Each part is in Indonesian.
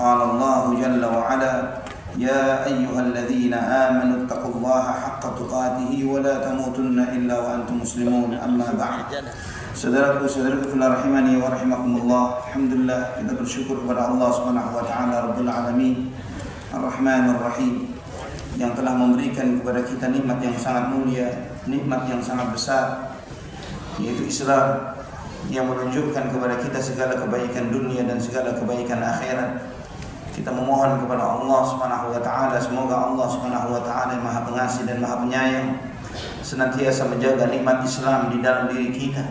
قال الله جل وعلا يا أيها الذين آمنوا اتقوا الله حق تقاته ولا تموتن إلا وأنتم مسلمون أما بعد. Saudaraku-saudaraku fillah rahimani wa rahimakumullah. Alhamdulillah, kita bersyukur kepada Allah Subhanahu wa taala Rabbul Alamin Ar-Rahmanir Rahim yang telah memberikan kepada kita nikmat yang sangat mulia, nikmat yang sangat besar, yaitu Islam yang menunjukkan kepada kita segala kebaikan dunia dan segala kebaikan akhirat. Kita memohon kepada Allah Subhanahu wa taala semoga Allah Subhanahu wa taala yang Maha Pengasih dan Maha Penyayang senantiasa menjaga nikmat Islam di dalam diri kita.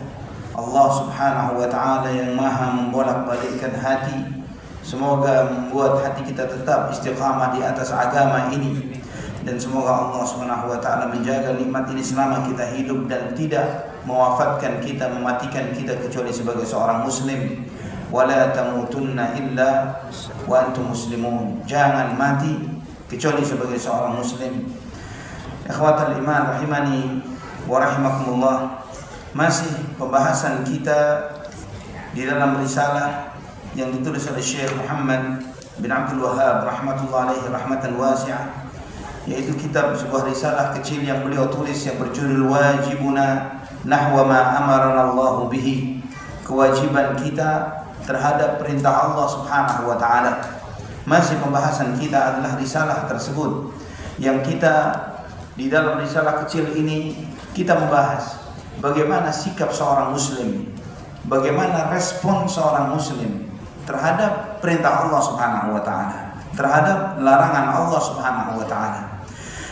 Allah Subhanahu wa taala yang Maha membolak-balikkan hati, semoga membuat hati kita tetap istiqamah di atas agama ini, dan semoga Allah Subhanahu wa taala menjaga nikmat ini selama kita hidup dan tidak mewafatkan kita, mematikan kita kecuali sebagai seorang muslim. Wala tamutunna illa wa antum muslimun. Jangan mati kecuali sebagai seorang muslim. Ikhwatal iman rahimani wa rahimakumullah. Masih pembahasan kita di dalam risalah yang ditulis oleh Syekh Muhammad bin Abdul Wahhab rahmatullah alaihi rahmatan wasi'ah, yaitu kitab sebuah risalah kecil yang beliau tulis yang berjudul Wajibuna Nahwa Ma Amarana Allah Bihi. Kewajiban kita terhadap perintah Allah Subhanahu wa taala. Masih pembahasan kita adalah risalah tersebut, yang kita di dalam risalah kecil ini kita membahas bagaimana sikap seorang muslim, bagaimana respon seorang muslim terhadap perintah Allah Subhanahu wa taala, terhadap larangan Allah Subhanahu wa taala.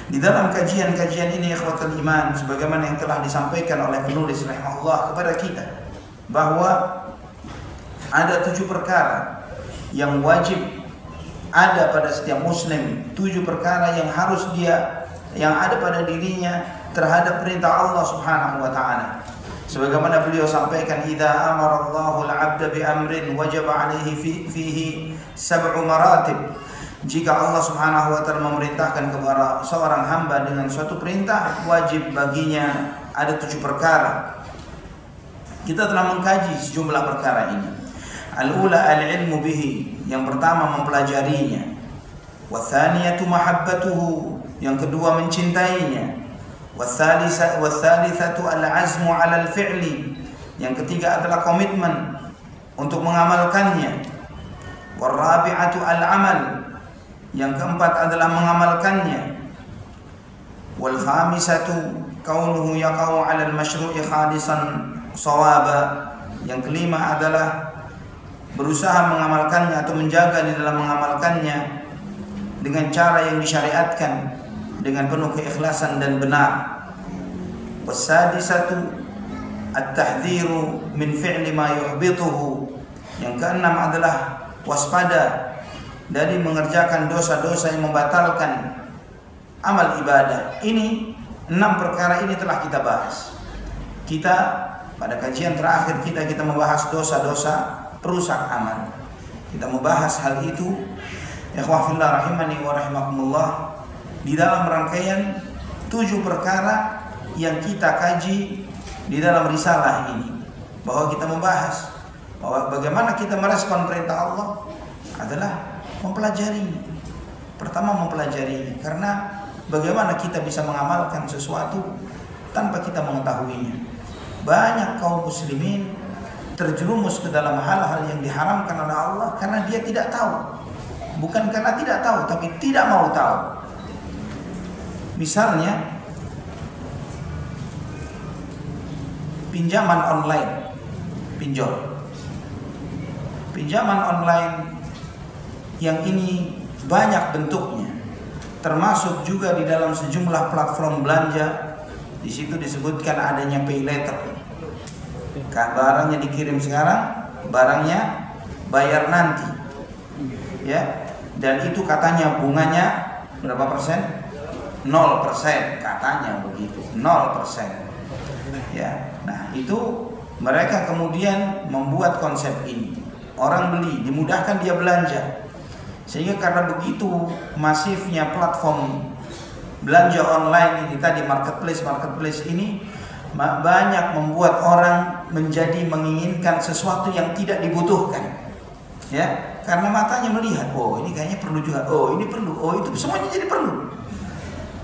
Di dalam kajian-kajian ini ikhwatul iman, sebagaimana yang telah disampaikan oleh penulis rahimahullah kepada kita, bahwa ada 7 perkara yang wajib ada pada setiap muslim, 7 perkara yang harus yang ada pada dirinya terhadap perintah Allah Subhanahu wa taala. Sebagaimana beliau sampaikan, idza amara Allahu al-'abda bi amrin wajaba 'alaihi fihi 7 maratib. Jika Allah Subhanahu wa taala memerintahkan kepada seorang hamba dengan suatu perintah, wajib baginya ada 7 perkara. Kita telah mengkaji sejumlah perkara ini. Al-ula al-ilmu bihi, yang pertama mempelajarinya. Wa tsaniyatu mahabbatuhu, yang kedua mencintainya. Wa tsalitsatu al-'azmu 'ala al-fi'li, yang ketiga adalah komitmen untuk mengamalkannya. Wa rabi'atu al-'amal, yang keempat adalah mengamalkannya. Wal khamisatu kaunuhu yaqau 'ala al-masyru'i khalisan shawaba, yang kelima adalah berusaha mengamalkannya atau menjaga di dalam mengamalkannya dengan cara yang disyariatkan dengan penuh keikhlasan dan benar. Wasadisatu at-tahdhiru min fi'li ma yuhbituhu, yang keenam adalah waspada dari mengerjakan dosa-dosa yang membatalkan amal ibadah. Ini 6 perkara ini telah kita bahas. Kita pada kajian terakhir kita membahas dosa-dosa perusak amal. Kita membahas hal itu, ikhwah fillah rahimani wa rahimakumullah, di dalam rangkaian 7 perkara yang kita kaji di dalam risalah ini. Bahwa kita membahas bahwa bagaimana kita merespon perintah Allah adalah mempelajari. Pertama mempelajari, karena bagaimana kita bisa mengamalkan sesuatu tanpa kita mengetahuinya. Banyak kaum muslimin terjerumus ke dalam hal-hal yang diharamkan oleh Allah karena dia tidak tahu. Bukan karena tidak tahu, tapi tidak mau tahu. Misalnya pinjaman online, pinjol. Pinjaman online yang ini banyak bentuknya, termasuk juga di dalam sejumlah platform belanja. Di situ disebutkan adanya pay later. Barangnya dikirim sekarang, barangnya bayar nanti, ya. Dan itu katanya bunganya berapa persen? 0% katanya begitu, 0%. Ya, nah itu mereka kemudian membuat konsep ini. Orang beli, dimudahkan dia belanja. Sehingga karena begitu masifnya platform belanja online ini tadi, marketplace ini banyak membuat orang menjadi menginginkan sesuatu yang tidak dibutuhkan. Ya, karena matanya melihat, oh ini kayaknya perlu juga, oh ini perlu, oh itu semuanya jadi perlu.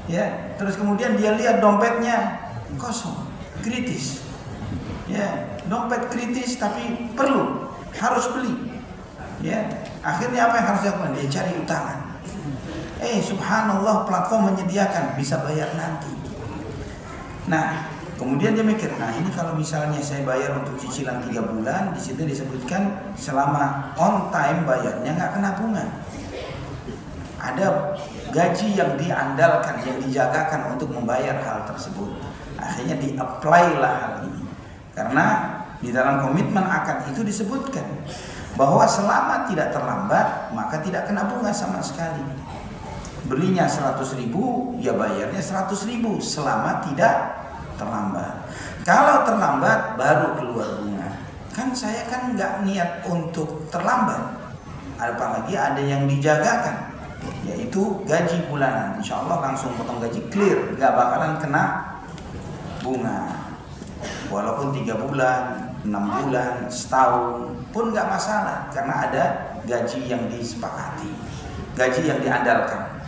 Ya, terus kemudian dia lihat dompetnya kosong, kritis. Ya, dompet kritis tapi perlu, harus beli. Ya, akhirnya apa yang harus dilakukan? Dia cari utangan. Subhanallah, platform menyediakan, bisa bayar nanti. Nah, kemudian dia mikir, nah ini kalau misalnya saya bayar untuk cicilan 3 bulan, di situ disebutkan selama on time bayarnya nggak kena bunga. Ada gaji yang diandalkan, yang dijagakan untuk membayar hal tersebut. Akhirnya di-apply lah hal ini. Karena di dalam komitmen akad itu disebutkan bahwa selama tidak terlambat maka tidak kena bunga sama sekali. Belinya 100.000, ya bayarnya 100.000 selama tidak terlambat. Kalau terlambat baru keluar bunga. Kan saya kan nggak niat untuk terlambat. Apalagi ada yang dijagakan, yaitu gaji bulanan. Insya Allah langsung potong gaji clear, nggak bakalan kena bunga. Walaupun 3 bulan, 6 bulan, setahun pun nggak masalah, karena ada gaji yang disepakati, gaji yang diandalkan,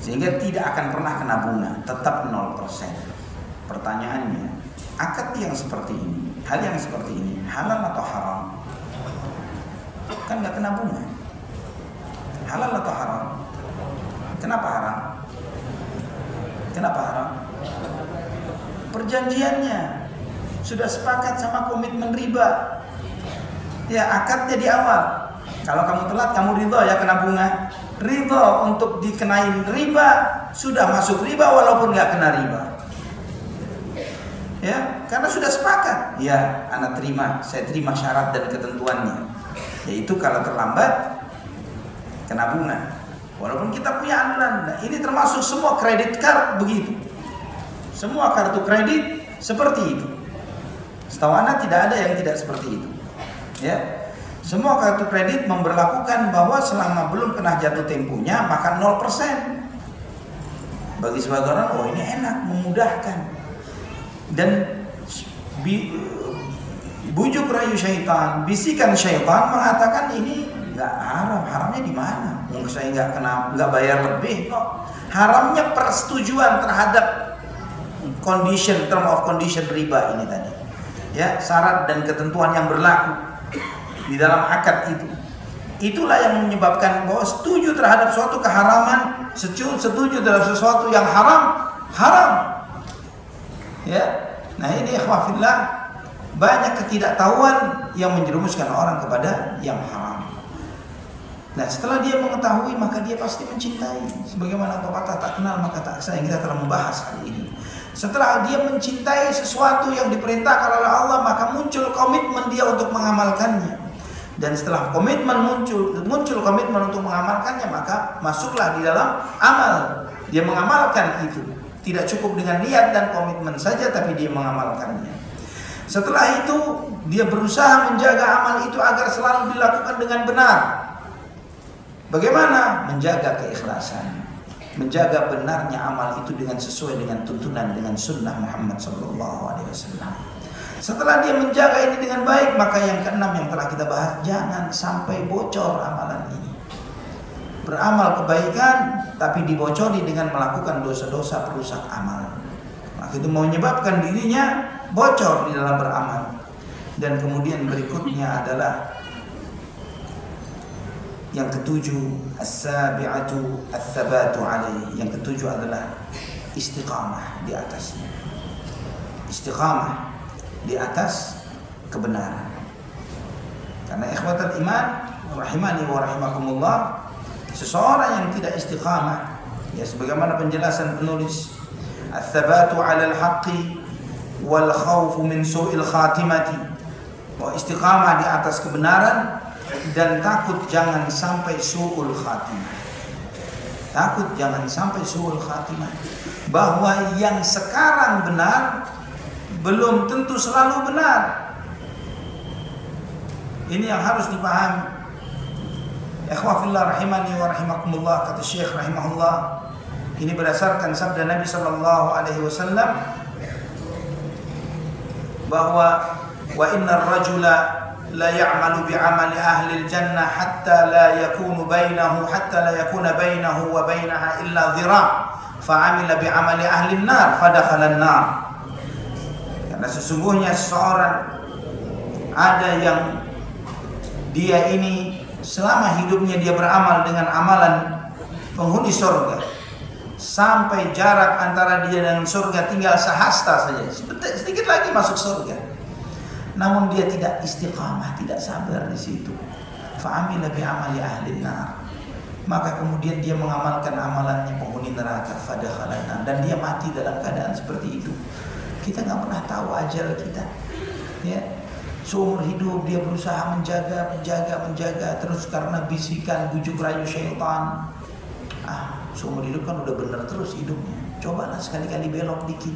sehingga tidak akan pernah kena bunga, tetap 0%. Pertanyaannya, akad yang seperti ini, hal yang seperti ini, halal atau haram? Kan nggak kena bunga. Halal atau haram? Kenapa haram? Kenapa haram? Perjanjiannya sudah sepakat sama komitmen riba. Ya, akadnya di awal. Kalau kamu telat, kamu ridho ya kena bunga. Ridho untuk dikenain riba, sudah masuk riba walaupun nggak kena riba. Ya, karena sudah sepakat. Ya, anak terima, saya terima syarat dan ketentuannya. Yaitu kalau terlambat kena bunga. Walaupun kita punya aturan. Nah, ini termasuk semua kredit card begitu. Semua kartu kredit seperti itu. Setahu Anda tidak ada yang tidak seperti itu. Ya. Semua kartu kredit memberlakukan bahwa selama belum kena jatuh temponya maka 0%. Bagi sebagian orang, oh ini enak, memudahkan. Dan bujuk rayu syaitan, bisikan syaitan mengatakan ini nggak haram. Haramnya di mana? Mungkin saya nggak bayar lebih kok. Haramnya persetujuan terhadap condition, term of condition riba ini tadi. Ya, syarat dan ketentuan yang berlaku di dalam akad itu. Itulah yang menyebabkan bahwa setuju terhadap suatu keharaman, setuju terhadap sesuatu yang haram, haram. Ya. Nah, ini ikhwah fillah, banyak ketidaktahuan yang menjerumuskan orang kepada yang haram. Nah, setelah dia mengetahui maka dia pasti mencintai. Sebagaimana pepatah tak kenal maka tak sayang, kita telah membahas hari ini. Setelah dia mencintai sesuatu yang diperintahkan oleh Allah, maka muncul komitmen dia untuk mengamalkannya. Dan setelah komitmen muncul komitmen untuk mengamalkannya, maka masuklah di dalam amal. Dia mengamalkan itu. Tidak cukup dengan niat dan komitmen saja, tapi dia mengamalkannya. Setelah itu, dia berusaha menjaga amal itu agar selalu dilakukan dengan benar. Bagaimana? Menjaga keikhlasan. Menjaga benarnya amal itu dengan sesuai dengan tuntunan, dengan sunnah Muhammad SAW. Setelah dia menjaga ini dengan baik, maka yang keenam yang telah kita bahas, jangan sampai bocor amalan ini. Beramal kebaikan, tapi dibocori dengan melakukan dosa-dosa perusak amal. Maka itu menyebabkan dirinya bocor di dalam beramal. Dan kemudian berikutnya adalah yang ketujuh, as-sabi'atu ats-tsabatu alaihi. Yang ketujuh adalah istiqamah di atasnya. Istiqamah di atas kebenaran. Karena ikhwatul iman rahimani wa rahimakumullah, seseorang yang tidak istiqamah, ya sebagaimana penjelasan penulis, ats-tsabatu 'alal haqqi wal khaufu min su'il khatimati. Bahwa istiqamah di atas kebenaran dan takut jangan sampai su'ul khatimah. Takut jangan sampai su'ul khatimah. Bahwa yang sekarang benar belum tentu selalu benar. Ini yang harus dipahami. Ikhwah fillah rahimani wa rahimakumullah, kata Syekh rahimahullah. Ini berdasarkan sabda Nabi sallallahu alaihi wasallam bahwa wa innar rajula la ya'malu bi'amali ahli al-jannah hatta la yakuna bainahu wa bainaha illa dhira' fa'amila bi'amali ahli an-nar fadakhala an-nar. Karena sesungguhnya seseorang ada yang dia ini selama hidupnya dia beramal dengan amalan penghuni surga, sampai jarak antara dia dengan surga tinggal sehasta saja, sedikit lagi masuk surga. Namun dia tidak istiqamah, tidak sabar di situ. Fa'amila bi'amali ahli nar, maka kemudian dia mengamalkan amalannya penghuni neraka, fadakhala nar, dan dia mati dalam keadaan seperti itu. Kita nggak pernah tahu ajal kita, ya. Seumur hidup dia berusaha menjaga, terus karena bisikan bujuk rayu syaitan. Seumur hidup kan udah bener terus hidupnya. Cobalah sekali-kali belok dikit.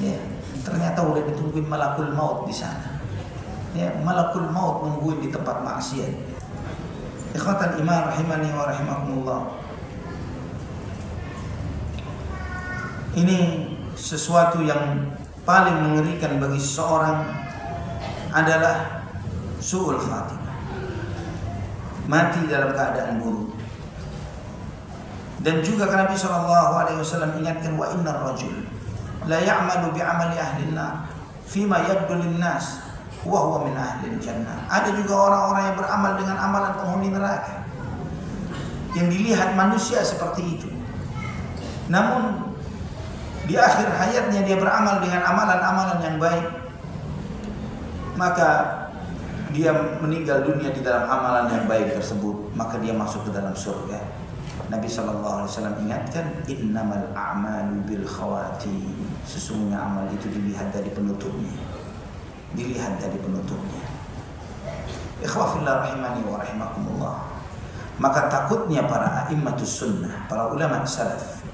Ya, ternyata udah ditungguin malakul maut di sana. Ya, malakul maut nungguin di tempat maksiat. Ikhwatan iman rahimani wa rahimakumullah. Ini sesuatu yang paling mengerikan bagi seseorang adalah su'ul khatimah. Mati dalam keadaan buruk. Dan juga Nabi SAW ingatkan, wa innar rajul la ya'malu bi'amali ahli an-nar fima yabdu lin-nas wa huwa min ahli al-jannah. Ada juga orang-orang yang beramal dengan amalan penghuni neraka yang dilihat manusia seperti itu, namun di akhir hayatnya dia beramal dengan amalan-amalan yang baik, maka dia meninggal dunia di dalam amalan yang baik tersebut, maka dia masuk ke dalam surga. Nabi SAW ingatkan, innamal a'malu bil khawatim, sesungguhnya amal itu dilihat dari penutupnya. Ikhwah fillah rahimani wa rahimakumullah. Maka takutnya para a'immatus sunnah, para ulama salaf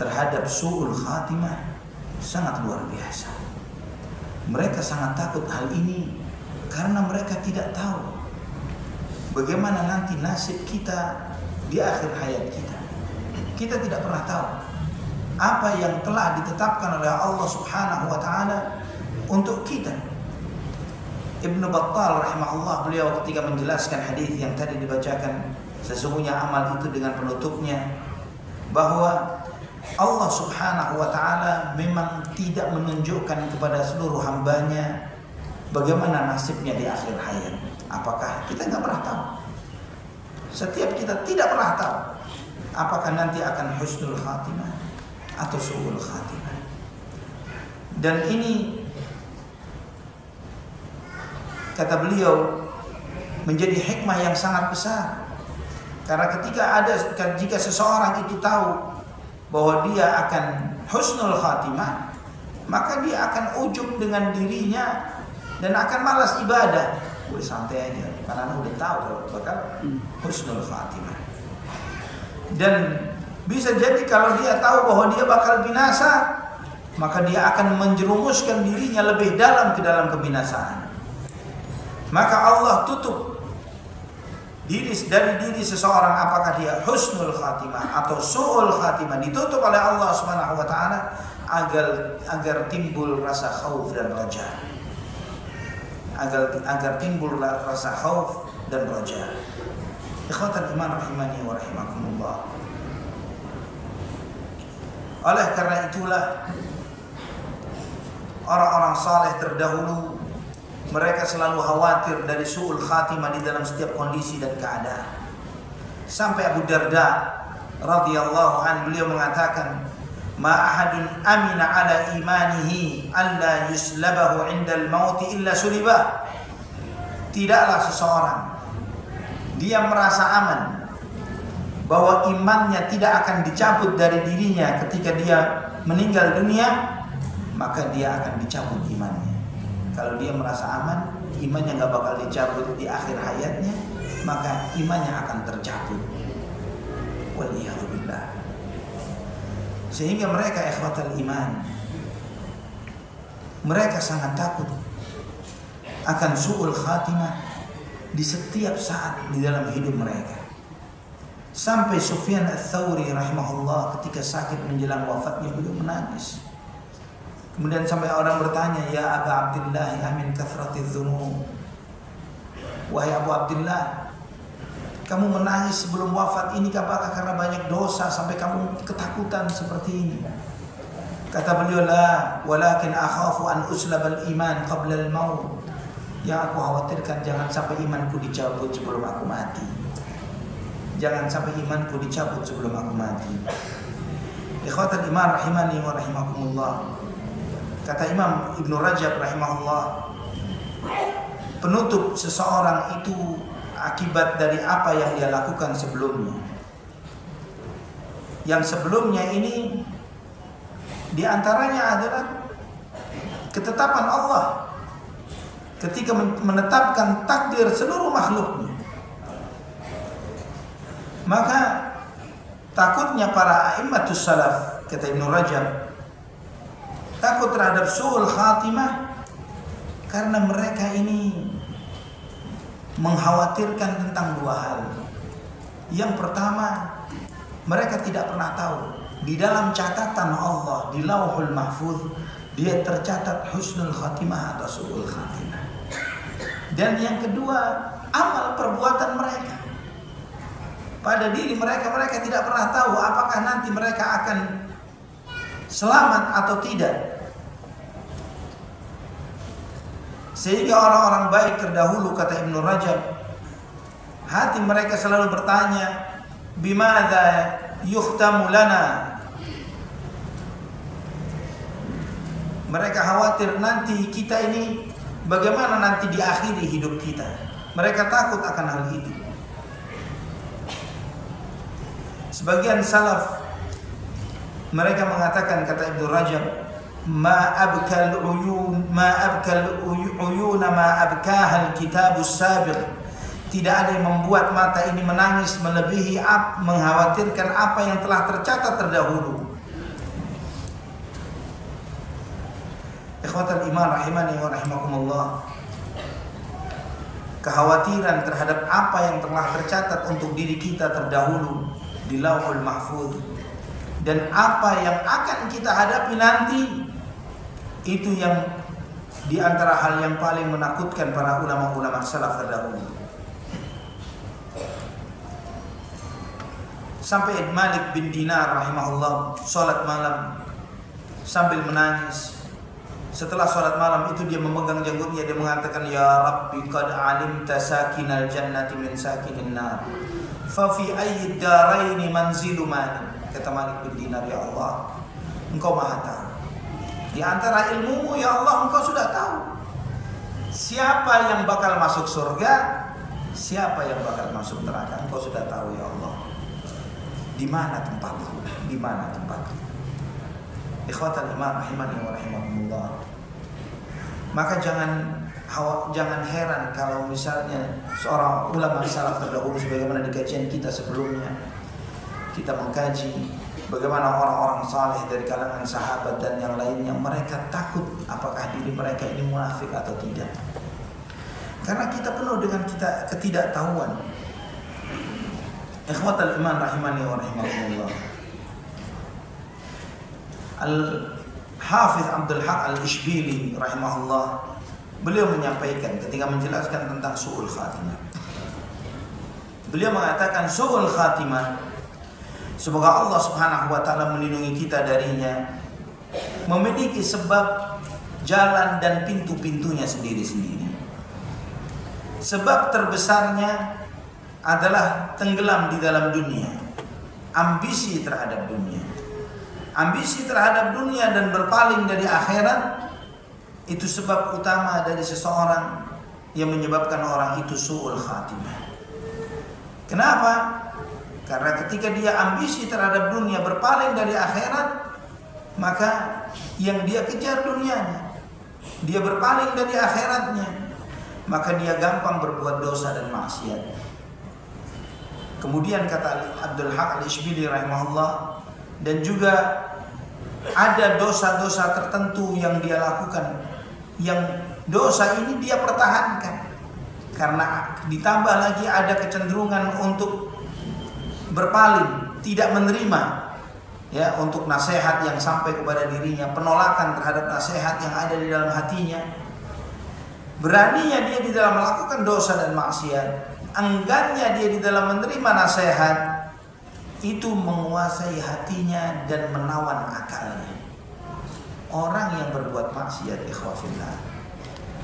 terhadap su'ul khatimah sangat luar biasa. Mereka sangat takut hal ini karena mereka tidak tahu bagaimana nanti nasib kita di akhir hayat kita. Kita tidak pernah tahu apa yang telah ditetapkan oleh Allah Subhanahu wa taala untuk kita. Ibnu Battal rahimahullah, beliau ketika menjelaskan hadis yang tadi dibacakan, sesungguhnya amal itu dengan penutupnya, bahwa Allah Subhanahu wa taala memang tidak menunjukkan kepada seluruh hambanya bagaimana nasibnya di akhir hayat. Apakah kita nggak pernah tahu? Setiap kita tidak pernah tahu apakah nanti akan husnul khatimah atau su'ul khatimah. Dan ini kata beliau menjadi hikmah yang sangat besar. Karena jika seseorang itu tahu bahwa dia akan husnul khatimah, maka dia akan ujub dengan dirinya dan akan malas ibadah. Boleh santai aja, karena udah tahu kalau bakal husnul khatimah. Dan bisa jadi kalau dia tahu bahwa dia bakal binasa, maka dia akan menjerumuskan dirinya lebih dalam ke dalam kebinasaan. Maka Allah tutup dari diri seseorang apakah dia husnul khatimah atau su'ul khatimah, ditutup oleh Allah Subhanahu wa taala agar timbul rasa khauf dan raja. Agar timbul rasa khauf dan raja. Ikhwatan iman rahimani wa rahimakumullah. Oleh karena itulah orang-orang saleh terdahulu mereka selalu khawatir dari su'ul khatimah di dalam setiap kondisi dan keadaan. Sampai Abu Darda radhiyallahu anhu beliau mengatakan, ma ahadun amina ala imanihi alla yuslabahu indal mauti illa sulibah. Tidaklah seseorang dia merasa aman bahwa imannya tidak akan dicabut dari dirinya ketika dia meninggal dunia, maka dia akan dicabut imannya. Kalau dia merasa aman, imannya nggak bakal dicabut di akhir hayatnya, maka imannya akan tercabut. Waliyahzubillah. Sehingga mereka ikhwatal iman, mereka sangat takut akan su'ul khatimah di setiap saat di dalam hidup mereka. Sampai Sufyan Ats-Tsauri rahimahullah ketika sakit menjelang wafatnya beliau menangis. Kemudian sampai orang bertanya, ya Aba Abdillah amin kathratiz dzunub, Wahai Abu Abdullah, kamu menangis sebelum wafat ini apakah karena banyak dosa sampai kamu ketakutan seperti ini? Kata beliau, la, walakin akhafu an uslabal iman qabla al-maut. Yang aku khawatirkan jangan sampai imanku dicabut sebelum aku mati. Jangan sampai imanku dicabut sebelum aku mati. Ikhwatal iman rahimani wa rahimakumullah. Kata Imam Ibn Rajab rahimahullah, penutup seseorang itu akibat dari apa yang dia lakukan sebelumnya. Yang sebelumnya ini diantaranya adalah ketetapan Allah ketika menetapkan takdir seluruh makhluknya. Maka takutnya para a'immatus salaf, kata Ibn Rajab, takut terhadap su'ul khatimah karena mereka ini mengkhawatirkan tentang dua hal. Yang pertama, mereka tidak pernah tahu di dalam catatan Allah di Lauhul Mahfuz dia tercatat husnul khatimah atau su'ul khatimah. Dan yang kedua, amal perbuatan mereka pada diri mereka, mereka tidak pernah tahu apakah nanti mereka akan selamat atau tidak. Sehingga orang-orang baik terdahulu, kata Ibn Rajab, hati mereka selalu bertanya, bimadza yukhtamu lana. Mereka khawatir nanti kita ini bagaimana nanti diakhiri hidup kita. Mereka takut akan hal itu. Sebagian salaf mereka mengatakan, kata Ibnu Rajab, ma abkal uyun ma abkahal kitabus sabiq. Tidak ada yang membuat mata ini menangis melebihi mengkhawatirkan apa yang telah tercatat terdahulu. Ikhwatal iman rahimani wa rahimakumullah. Kekhawatiran terhadap apa yang telah tercatat untuk diri kita terdahulu di Lauhul Mahfuz dan apa yang akan kita hadapi nanti, itu yang di antara hal yang paling menakutkan para ulama-ulama salaf terdahulu. Sampai Malik bin Dinar rahimahullah salat malam sambil menangis. Setelah salat malam itu dia memegang janggutnya, dia mengatakan, ya Rabbi qad alimta sakinal jannati min sakinin nar, fa fi ayyi daraini manzilu man. Kata Malik bin Dinar, ya Allah, Engkau Maha tahu. Di antara ilmumu ya Allah, Engkau sudah tahu siapa yang bakal masuk surga, siapa yang bakal masuk neraka. Engkau sudah tahu ya Allah. Di mana tempatku? Di mana tempatku? Ikhwatal iman rahimani wa rahimakumullah. Maka jangan heran kalau misalnya seorang ulama salaf terdahulu, sebagaimana di kajian kita sebelumnya, kita mengkaji bagaimana orang-orang saleh dari kalangan sahabat dan yang lainnya, mereka takut apakah diri mereka ini munafik atau tidak. Karena kita penuh dengan ketidaktahuan. Ikhwatal iman rahimani wa rahimakumullah. Al-Hafiz Abdul Haq Al-Ishbili rahimahullah, beliau menyampaikan ketika menjelaskan tentang su'ul khatimah. Beliau mengatakan su'ul khatimah, semoga Allah Subhanahu wa taala melindungi kita darinya, memiliki sebab, jalan dan pintu-pintunya sendiri-sendiri. Sebab terbesarnya adalah tenggelam di dalam dunia, ambisi terhadap dunia. Ambisi terhadap dunia dan berpaling dari akhirat, itu sebab utama dari seseorang yang menyebabkan orang itu su'ul khatimah. Kenapa? Karena ketika dia ambisi terhadap dunia, berpaling dari akhirat, maka yang dia kejar dunianya, dia berpaling dari akhiratnya, maka dia gampang berbuat dosa dan maksiat. Kemudian kata Abdul Haq Al-Ishbili rahimahullah, dan juga ada dosa-dosa tertentu yang dia lakukan, yang dosa ini dia pertahankan, karena ditambah lagi ada kecenderungan untuk berpaling, tidak menerima ya untuk nasihat yang sampai kepada dirinya, penolakan terhadap nasihat yang ada di dalam hatinya. beraninya dia di dalam melakukan dosa dan maksiat, enggannya dia di dalam menerima nasihat, itu menguasai hatinya dan menawan akalnya. Orang yang berbuat maksiat, ikhwafillah,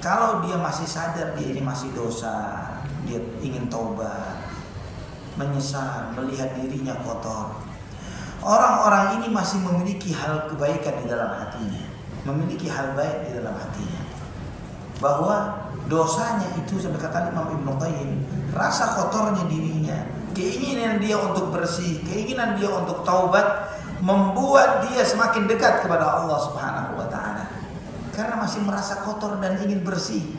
kalau dia masih sadar dia ini masih dosa, dia ingin taubat, menyesal, melihat dirinya kotor, orang-orang ini masih memiliki hal kebaikan di dalam hatinya, memiliki hal baik di dalam hatinya, bahwa dosanya itu, sampai kata Imam Ibnu Qayyim, rasa kotornya dirinya, keinginan dia untuk bersih, keinginan dia untuk taubat, membuat dia semakin dekat kepada Allah Subhanahu wa ta'ala, karena masih merasa kotor dan ingin bersih,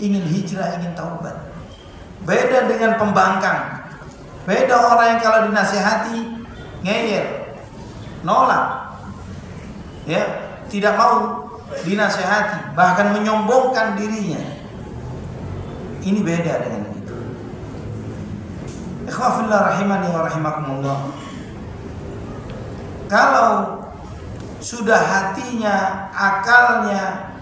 ingin hijrah, ingin taubat. Beda dengan pembangkang, beda orang yang kalau dinasihati ngeyel, nolak, ya, tidak mau dinasihati, bahkan menyombongkan dirinya. Ini beda dengan itu. Ikhwafillah rahimani wa rahimakumullah. Kalau sudah hatinya, akalnya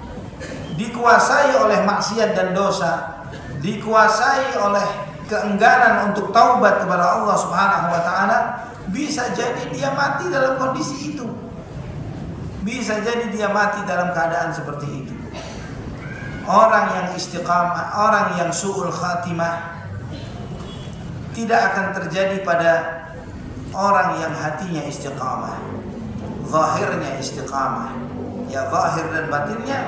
dikuasai oleh maksiat dan dosa, dikuasai oleh keengganan untuk taubat kepada Allah Subhanahu wa ta'ala, bisa jadi dia mati dalam kondisi itu. Bisa jadi dia mati dalam keadaan seperti itu. Orang yang istiqamah, orang yang su'ul khatimah, tidak akan terjadi pada orang yang hatinya istiqamah, zahirnya istiqamah, ya, zahir dan batinnya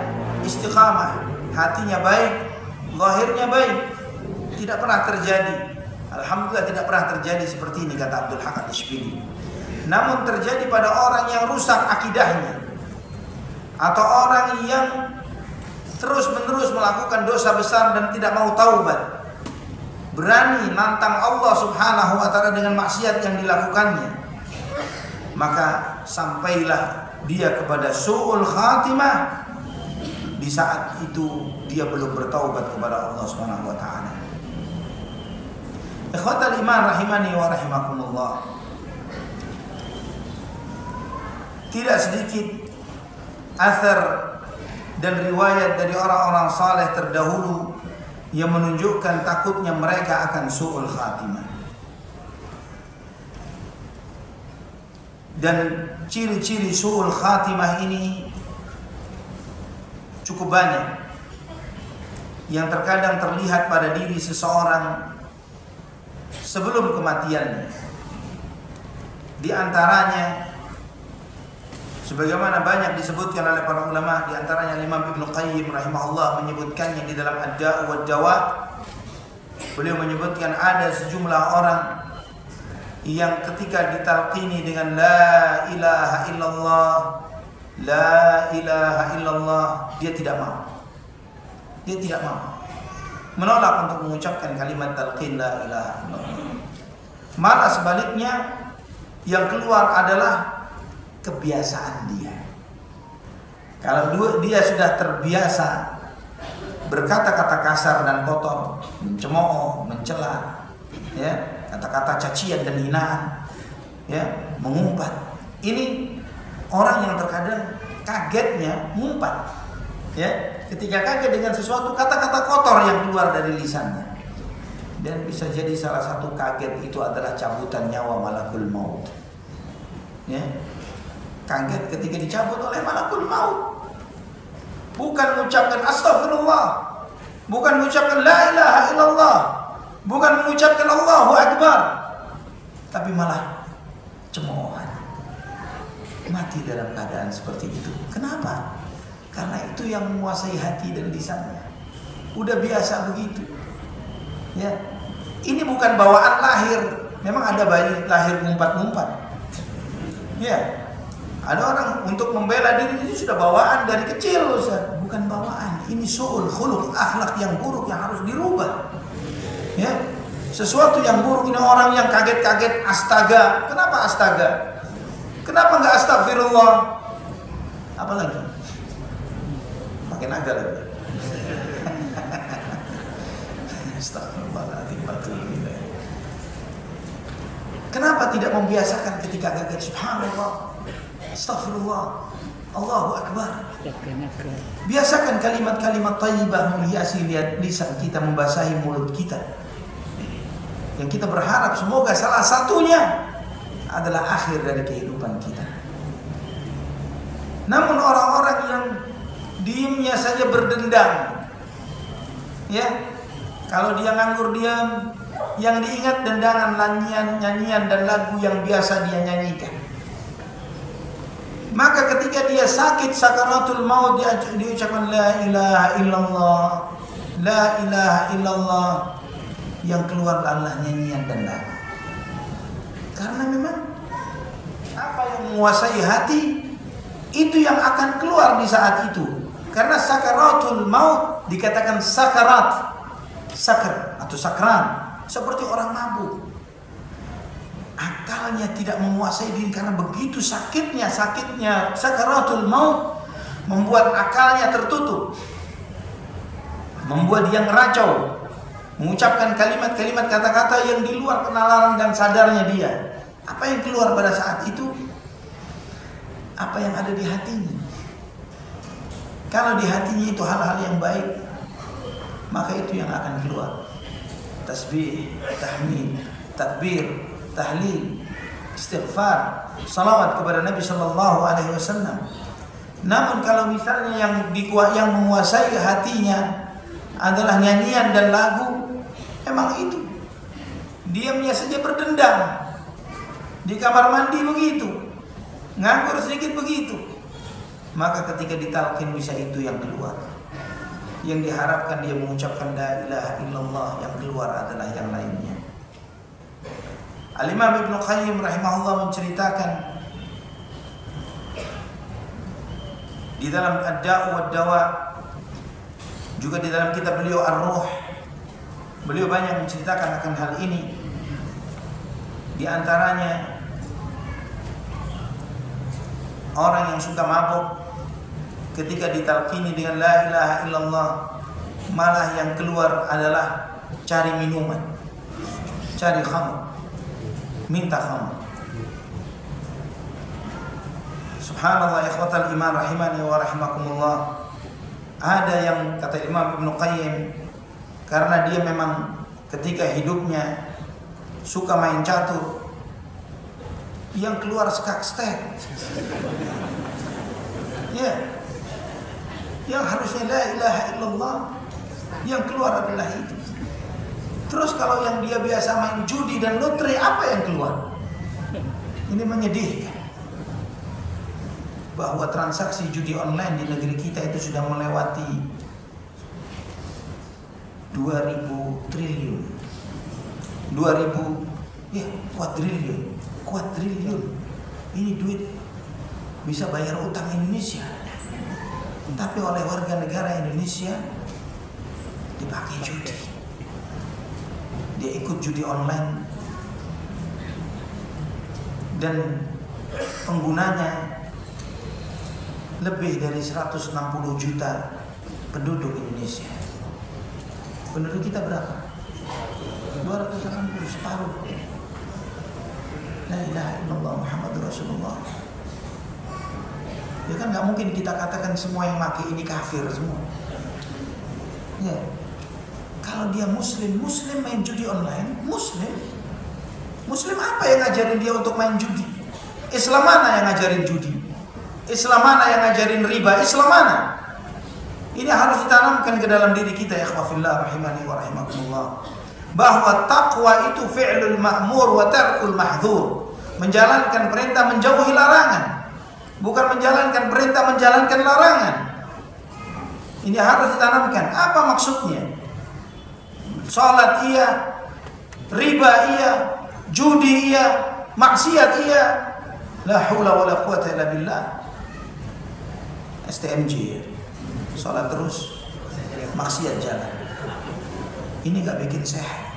istiqamah, hatinya baik, zahirnya baik. Tidak pernah terjadi, alhamdulillah tidak pernah terjadi seperti ini, kata Abdul Haq Al-Ishbili. Namun terjadi pada orang yang rusak akidahnya, atau orang yang terus-menerus melakukan dosa besar dan tidak mau taubat, berani nantang Allah Subhanahu wa ta'ala dengan maksiat yang dilakukannya, maka sampailah dia kepada su'ul khatimah. Di saat itu dia belum bertaubat kepada Allah Subhanahu wa ta'ala. Ikhwatal iman rahimani wa rahimakumullah. Tidak sedikit athar dan riwayat dari orang-orang saleh terdahulu yang menunjukkan takutnya mereka akan su'ul khatimah. Dan ciri-ciri su'ul khatimah ini cukup banyak, yang terkadang terlihat pada diri seseorang sebelum kematiannya. Di antaranya, sebagaimana banyak disebutkan oleh para ulama, di antaranya Imam Ibnu Qayyim rahimahullah menyebutkannya di dalam Ad-Da' wa Dawa. Beliau menyebutkan ada sejumlah orang yang ketika ditalqini dengan la ilaha illallah, la ilaha illallah, dia tidak mau. Dia tidak mau, menolak untuk mengucapkan kalimat talqin la ilaha illallah. Malah sebaliknya, yang keluar adalah kebiasaan dia. Kalau dia sudah terbiasa berkata-kata kasar dan kotor, mencemooh, mencela, ya, kata-kata cacian dan hinaan, ya, mengumpat. Ini orang yang terkadang kagetnya mengumpat, ya, ketika kaget dengan sesuatu kata-kata kotor yang keluar dari lisannya. Dan bisa jadi salah satu kaget itu adalah cabutan nyawa malakul maut, ya. Kaget ketika dicabut oleh malakul maut. Bukan mengucapkan astagfirullah, bukan mengucapkan la ilaha illallah, bukan mengucapkan Allahu Akbar, tapi malah cemoohan. Mati dalam keadaan seperti itu. Kenapa? Karena itu yang menguasai hati dan lisannya. Udah biasa begitu, ya. Ini bukan bawaan lahir. Memang ada bayi lahir ngumpat-ngumpat, ya. Ada orang untuk membela diri itu sudah bawaan dari kecil, Ustaz. Bukan bawaan, ini su'ul khuluq, akhlak yang buruk yang harus dirubah, ya. Sesuatu yang buruk ini, orang yang kaget-kaget astaga. Kenapa astaga? Kenapa enggak astagfirullah? Apalagi makin agak lagi. Astagfirullahaladzim. Kenapa tidak membiasakan ketika kaget subhanallah, astagfirullah, Allahu Akbar. Biasakan kalimat-kalimat thayyibah menghiasi lisan kita, membasahi mulut kita. Yang kita berharap semoga salah satunya adalah akhir dari kehidupan kita. Namun orang-orang yang diamnya saja berdendam, ya, kalau dia nganggur diam, yang diingat dendangan, nyanyian dan lagu yang biasa dia nyanyikan. Maka ketika dia sakit sakaratul maut, diucapkan la ilaha illallah, la ilaha illallah, yang keluar adalah nyanyian dan lagu. Karena memang apa yang menguasai hati itu yang akan keluar di saat itu. Karena sakaratul maut dikatakan sakarat, sakar atau sakran, seperti orang mabuk. Akalnya tidak menguasai diri karena begitu sakitnya sakaratul maut membuat akalnya tertutup, membuat dia ngeracau, mengucapkan kalimat-kalimat kata-kata yang di luar penalaran dan sadarnya dia. Apa yang keluar pada saat itu? Apa yang ada di hatinya? Kalau di hatinya itu hal-hal yang baik, maka itu yang akan keluar. Tasbih, tahmid, takbir, tahlil, istighfar, salawat kepada Nabi sallallahu alaihi wasallam. Namun kalau misalnya yang menguasai hatinya adalah nyanyian dan lagu, emang itu diamnya saja berdendam. Di kamar mandi begitu, nganggur sedikit begitu. Maka ketika ditalqin bisa itu yang keluar. Yang diharapkan dia mengucapkan la ilaha illallah, yang keluar adalah yang lainnya. Al-Imam Ibnu Qayyim rahimahullah menceritakan di dalam Ad-Da'u wad-Dawa, juga di dalam kitab beliau Ar-Ruh, beliau banyak menceritakan akan hal ini. Di antaranya orang yang suka mabuk, ketika ditalqini dengan la ilaha illallah, malah yang keluar adalah cari minuman, cari khamr, minta khamr. Subhanallah, ikhwatal iman rahimani wa rahimakumullah. Ada yang kata Imam Ibnu Qayyim, karena dia memang ketika hidupnya suka main catur, yang keluar skak-stek. Ya, yang harusnya la ilaha illallah, yang keluar adalah itu. Terus kalau yang dia biasa main judi dan lotre, apa yang keluar? Ini menyedihkan bahwa transaksi judi online di negeri kita itu sudah melewati 2000 triliun. 2000 ya kuadriliun. Ini duit bisa bayar utang Indonesia. Tapi oleh warga negara Indonesia dipakai judi. Dia ikut judi online dan penggunanya lebih dari 160 juta penduduk Indonesia. Penduduk kita berapa? 280, separuh. La ilaha illallah Muhammadur Rasulullah. Ya kan nggak mungkin kita katakan semua yang maki ini kafir semua. Ya. Kalau dia muslim main judi online, muslim apa yang ngajarin dia untuk main judi? Islam mana yang ngajarin judi? Islam mana yang ngajarin riba? Islam mana? Ini harus ditanamkan ke dalam diri kita, ya ikhwafillah rahimani wa rahimakumullah. Bahwa takwa itu fi'lul ma'mur wa tarkul mahdhur. Menjalankan perintah, menjauhi larangan. Bukan menjalankan perintah, menjalankan larangan. Ini harus ditanamkan. Apa maksudnya? Salat iya, riba iya, judi iya, maksiat iya. La haula wala quwata illa billah. STMJ. Salat terus, maksiat jalan. Ini gak bikin sehat.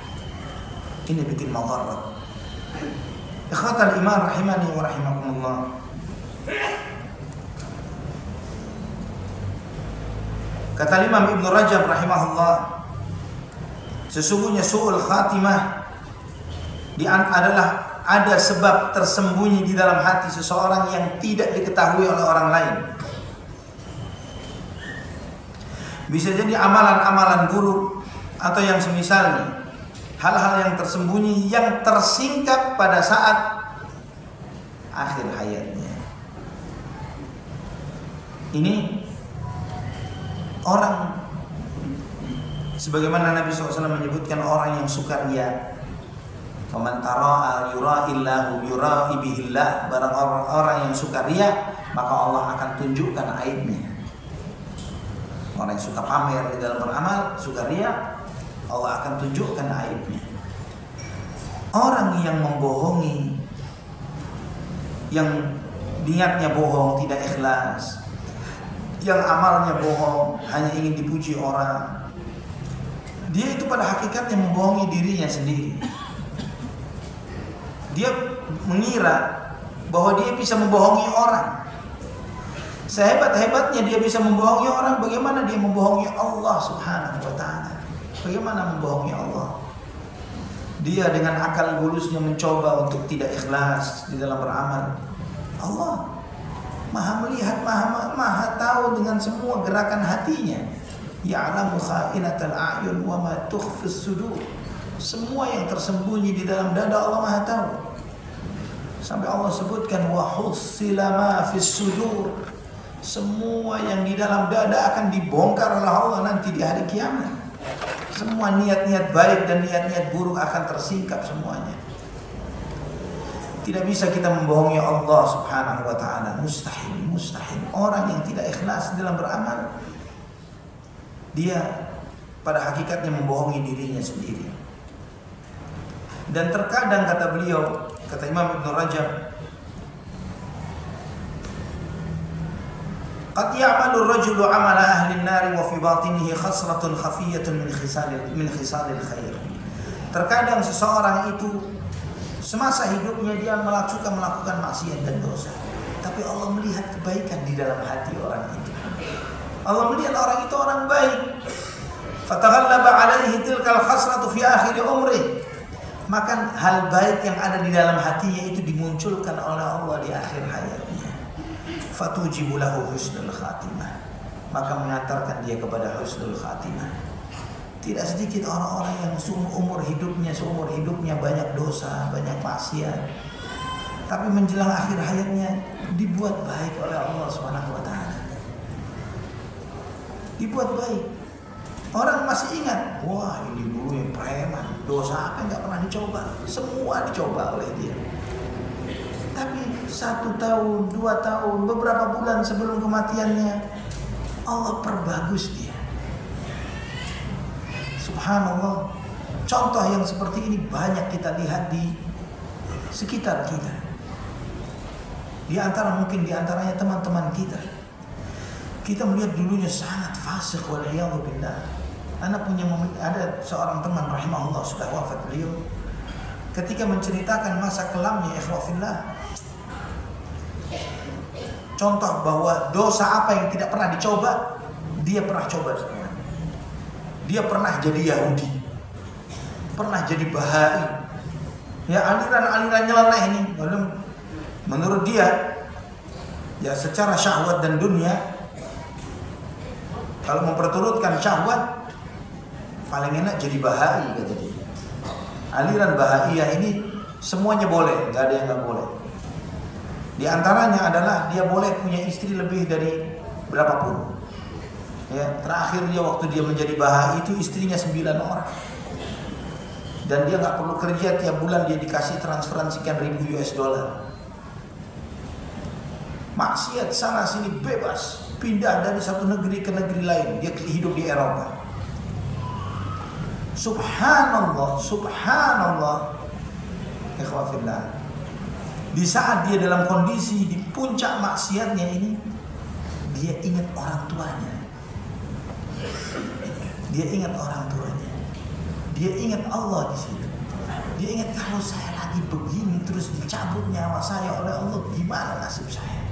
Ini bikin madarat. Ikhwatal iman rahimani wa rahimakumullah. Kata Imam Ibnu Rajab rahimahullah, sesungguhnya su'ul khatimah adalah ada sebab tersembunyi di dalam hati seseorang yang tidak diketahui oleh orang lain. Bisa jadi amalan-amalan buruk atau yang semisalnya, hal-hal yang tersembunyi yang tersingkap pada saat akhir hayatnya. Ini orang, sebagaimana Nabi SAW menyebutkan orang yang suka riya. Faman tara'a yura'illahu yura'i bihillah. Barang orang yang suka riya, maka Allah akan tunjukkan aibnya. Orang yang suka pamer di dalam beramal, suka riya, Allah akan tunjukkan aibnya. Orang yang membohongi, yang niatnya bohong, tidak ikhlas, yang amalnya bohong, hanya ingin dipuji orang, dia itu pada hakikatnya membohongi dirinya sendiri. Dia mengira bahwa dia bisa membohongi orang. Sehebat-hebatnya dia bisa membohongi orang, bagaimana dia membohongi Allah Subhanahu wa ta'ala? Bagaimana membohongi Allah? Dia dengan akal bulusnya mencoba untuk tidak ikhlas di dalam beramal. Allah Maha melihat, maha tahu dengan semua gerakan hatinya. Ya'lamu kha'inatal a'yun wa ma tukhfis sudur. Semua yang tersembunyi di dalam dada Allah Maha tahu. Sampai Allah sebutkan wa hussila ma fis sudur. Semua yang di dalam dada akan dibongkar oleh Allah nanti di hari kiamat. Semua niat-niat baik dan niat-niat buruk akan tersingkap semuanya. Tidak bisa kita membohongi Allah Subhanahu wa ta'ala. Mustahil, mustahil. Orang yang tidak ikhlas dalam beramal, dia pada hakikatnya membohongi dirinya sendiri. Dan terkadang kata beliau, kata Imam Ibn Rajab, qad ya'malu ar-rajulu 'amala ahli an-nar wa fi batinihi khasratun khafiyatun min khisalil khair. Terkadang seseorang itu semasa hidupnya dia melakukan maksiat dan dosa, tapi Allah melihat kebaikan di dalam hati orang itu. Allah melihat orang itu orang baik. Fataghallaba 'alaihi tilkal khasratu fi akhir umri. Maka hal baik yang ada di dalam hatinya itu dimunculkan oleh Allah di akhir hayatnya. Fatujibu lahu husnul khatimah. Maka mengantarkan dia kepada husnul khatimah. Tidak sedikit orang-orang yang seumur hidupnya banyak dosa, banyak maksiat, tapi menjelang akhir hayatnya dibuat baik oleh Allah Subhanahu wa ta'ala. Dibuat baik. Orang masih ingat, wah ini dulu yang preman, dosa apa yang gak pernah dicoba, semua dicoba oleh dia. Tapi 1 tahun, 2 tahun, beberapa bulan sebelum kematiannya, Allah perbagus dia. Subhanallah. Contoh yang seperti ini banyak kita lihat di sekitar kita. Mungkin di antaranya teman-teman kita. Kita melihat dulunya sangat fasik, waliyadu billah. Ada seorang teman rahimahullah, sudah wafat beliau. Ketika menceritakan masa kelamnya, ikhwafillah, contoh bahwa dosa apa yang tidak pernah dicoba, dia pernah coba semua. Dia pernah jadi Yahudi, pernah jadi Bahai. Ya, aliran-aliran nyeleneh ini, menurut dia, ya secara syahwat dan dunia, kalau memperturutkan syahwat, paling enak jadi Bahai, kata dia. Aliran Bahaiyah ini semuanya boleh, nggak ada yang nggak boleh. Di antaranya adalah dia boleh punya istri lebih dari berapapun. Ya, terakhir dia waktu dia menjadi Bahai itu istrinya 9 orang. Dan dia nggak perlu kerja, tiap bulan dia dikasih transferan sekian ribu US dollar. Maksiat sana sini bebas, pindah dari satu negeri ke negeri lain, dia hidup di Eropa. Subhanallah, subhanallah. Ikhwafillah. Di saat dia dalam kondisi di puncak maksiatnya ini, dia ingat orang tuanya. Dia ingat orang tuanya. Dia ingat Allah di situ. Dia ingat, kalau saya lagi begini terus dicabut nyawa saya oleh Allah, gimana nasib saya?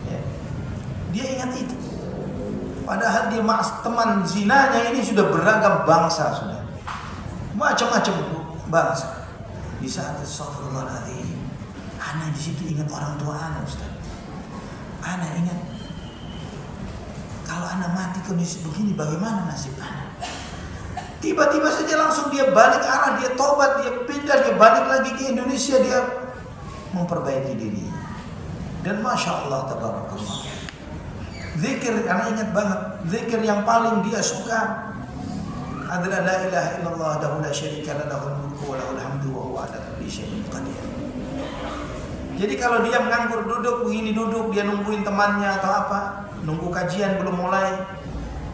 Ya. Dia ingat itu. Padahal dia teman zinanya ini sudah beragam bangsa, sudah macam-macam bangsa. Di saat astagfirullahaladzim, ana di situ ingat orang tua ana, Ustaz. Ana ingat kalau anak mati kondisi begini bagaimana nasib anak? Tiba-tiba saja langsung dia balik arah, dia tobat, dia pindah, dia balik lagi ke Indonesia, dia memperbaiki diri. Dan Masya Allah tabarakallah, zikir, anak ingat banget, zikir yang paling dia suka adalah la ilaha illallah wahdahu la syarika lahu lahul mulku wa lahul hamdu wa huwa ala kulli syai'in qadir. Jadi kalau dia nganggur duduk begini, duduk dia nungguin temannya atau apa, nunggu kajian belum mulai,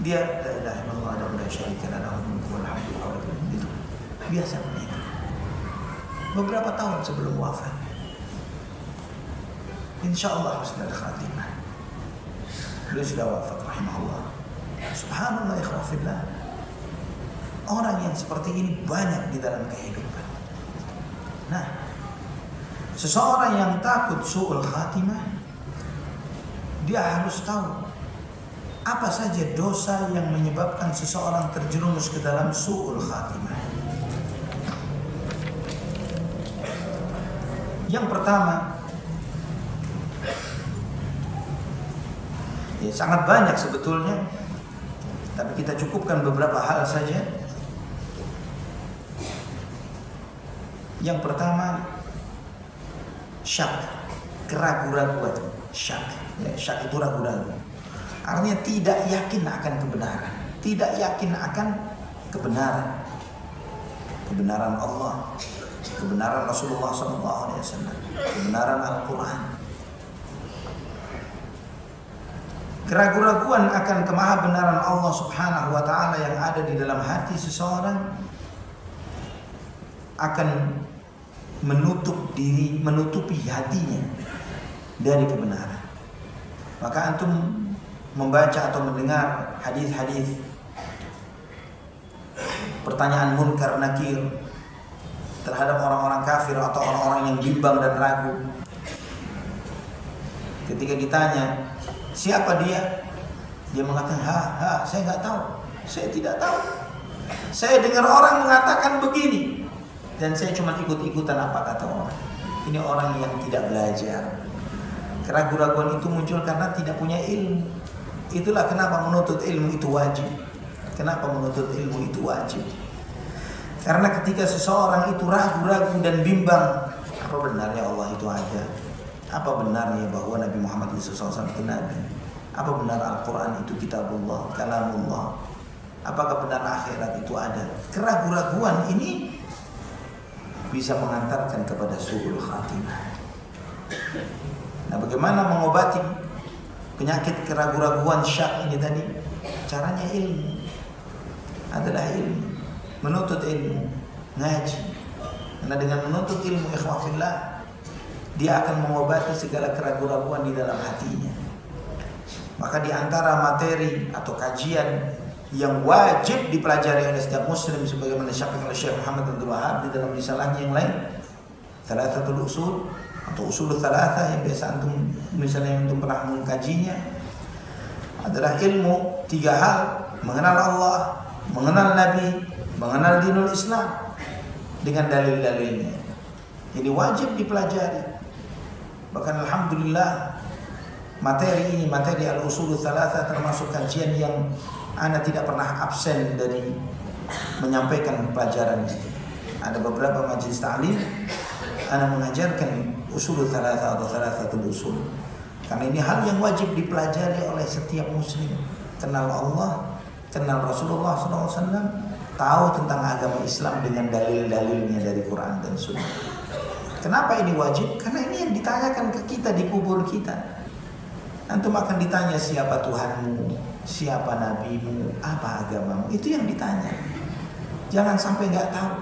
dia la ilaha illallah wahdahu la syarika lahu lahul mulku wa lahul hamdu wa huwa ala kulli syai'in qadir. Biasa begitu. Beberapa tahun sebelum wafat, insyaallah husnul khatimah, beliau sudah wafat rahimahullah. Subhanallah ikhwafillah. Orang yang seperti ini banyak di dalam kehidupan. Nah, seseorang yang takut su'ul khatimah, dia harus tahu apa saja dosa yang menyebabkan seseorang terjerumus ke dalam su'ul khatimah. Yang pertama, ya sangat banyak sebetulnya, tapi kita cukupkan beberapa hal saja. Yang pertama, syak, keraguan-raguan. Syak, ya, syak itu ragu-ragu. Artinya tidak yakin akan kebenaran, tidak yakin akan kebenaran, kebenaran Allah, kebenaran Rasulullah SAW, kebenaran Al-Quran. Keraguan-raguan akan kemahabenaran Allah Subhanahu wa Ta'ala yang ada di dalam hati seseorang akan menutupi hatinya dari kebenaran. Maka antum membaca atau mendengar hadis-hadis pertanyaan munkar nakir terhadap orang-orang kafir atau orang-orang yang bimbang dan ragu. Ketika ditanya, siapa dia? Dia mengatakan, saya nggak tahu, saya tidak tahu. Saya dengar orang mengatakan begini, dan saya cuma ikut-ikutan apa kata orang. Ini orang yang tidak belajar. Keraguan-raguan itu muncul karena tidak punya ilmu. Itulah kenapa menuntut ilmu itu wajib. Kenapa menuntut ilmu itu wajib? Karena ketika seseorang itu ragu-ragu dan bimbang, apa benarnya Allah itu ada? Apa benarnya bahwa Nabi Muhammad SAW itu Nabi? Apa benar Al-Quran itu kitabullah, kalamullah? Apakah benar akhirat itu ada? Keraguan-raguan ini bisa mengantarkan kepada su'ul khatimah. Nah, bagaimana mengobati penyakit keraguan-raguan syak ini tadi? Caranya ilmu. Adalah ilmu. Menuntut ilmu, ngaji. Karena dengan menuntut ilmu ikhwafillah, dia akan mengobati segala keraguan-raguan di dalam hatinya. Maka di antara materi atau kajian yang wajib dipelajari oleh setiap muslim sebagaimana disampaikan oleh Syekh Muhammad Abdul Wahab di dalam risalahnya yang lain, Thalathatul Usul atau Usulul Thalathah, yang biasa antum misalnya antum pernah mengkajinya, adalah ilmu tiga hal: mengenal Allah, mengenal Nabi, mengenal dinul Islam dengan dalil-dalilnya. Ini wajib dipelajari. Bahkan alhamdulillah materi ini, materi Al-Usulul Thalathah, termasuk kajian yang Ana tidak pernah absen dari menyampaikan pelajaran ini. Ada beberapa majelis ta'lim Ana mengajarkan Usulul Thalathah atau Thalathatul Usul. Karena ini hal yang wajib dipelajari oleh setiap muslim. Kenal Allah, kenal Rasulullah SAW, tahu tentang agama Islam dengan dalil-dalilnya dari Quran dan Sunnah. Kenapa ini wajib? Karena ini yang ditanyakan ke kita di kubur kita. Antum akan ditanya siapa Tuhanmu, siapa nabimu, apa agamamu. Itu yang ditanya. Jangan sampai nggak tahu.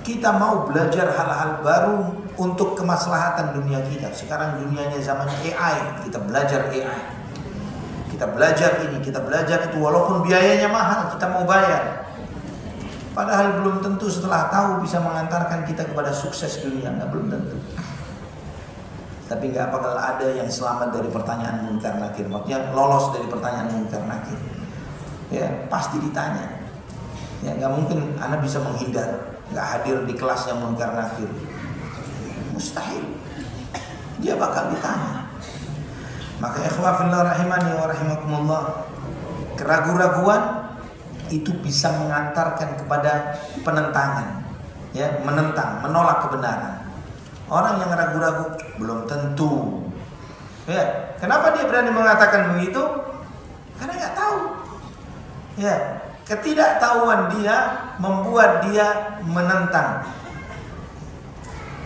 Kita mau belajar hal-hal baru untuk kemaslahatan dunia kita. Sekarang dunianya zaman AI, kita belajar AI. Kita belajar ini, kita belajar itu, walaupun biayanya mahal, kita mau bayar. Padahal belum tentu setelah tahu bisa mengantarkan kita kepada sukses dunia, belum tentu. Tapi nggak bakal ada yang selamat dari pertanyaan munkar nakir. Maksudnya lolos dari pertanyaan munkar nakir. Ya pasti ditanya. Ya nggak mungkin Anda bisa menghindar, nggak hadir di kelas yang munkar nakir. Mustahil. Dia bakal ditanya. Maka ikhwafillah rahimani wa rahimakumullah, keraguan-raguan itu bisa mengantarkan kepada penentangan, ya, menentang, menolak kebenaran. Orang yang ragu-ragu belum tentu. Ya, kenapa dia berani mengatakan begitu? Karena nggak tahu. Ya, ketidaktahuan dia membuat dia menentang.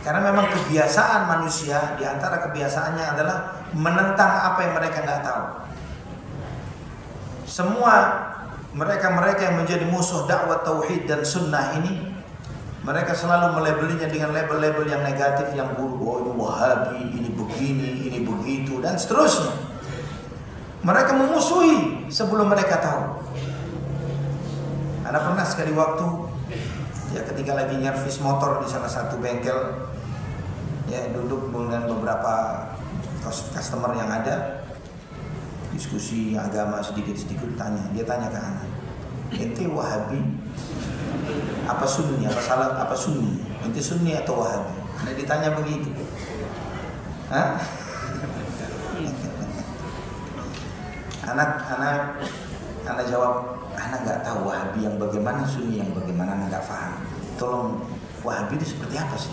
Karena memang kebiasaan manusia, di antara kebiasaannya adalah menentang apa yang mereka nggak tahu. Semua mereka yang menjadi musuh dakwah tauhid dan sunnah ini, mereka selalu melabelinya dengan label-label yang negatif, yang buruk. Oh, ini Wahabi, ini begini, ini begitu, dan seterusnya. Mereka memusuhi sebelum mereka tahu. Ana pernah sekali waktu, ya, ketika lagi nyervis motor di salah satu bengkel, ya, duduk dengan beberapa customer yang ada, diskusi agama sedikit-sedikit, dia tanya ke Ana, ente Wahabi apa Sunni, apa salah, apa Sunni, ente Sunni atau Wahabi? Ana ditanya begitu. Hah? Anak jawab, anak nggak tahu Wahabi yang bagaimana, Sunni yang bagaimana, anak nggak paham. Tolong, Wahabi itu seperti apa sih?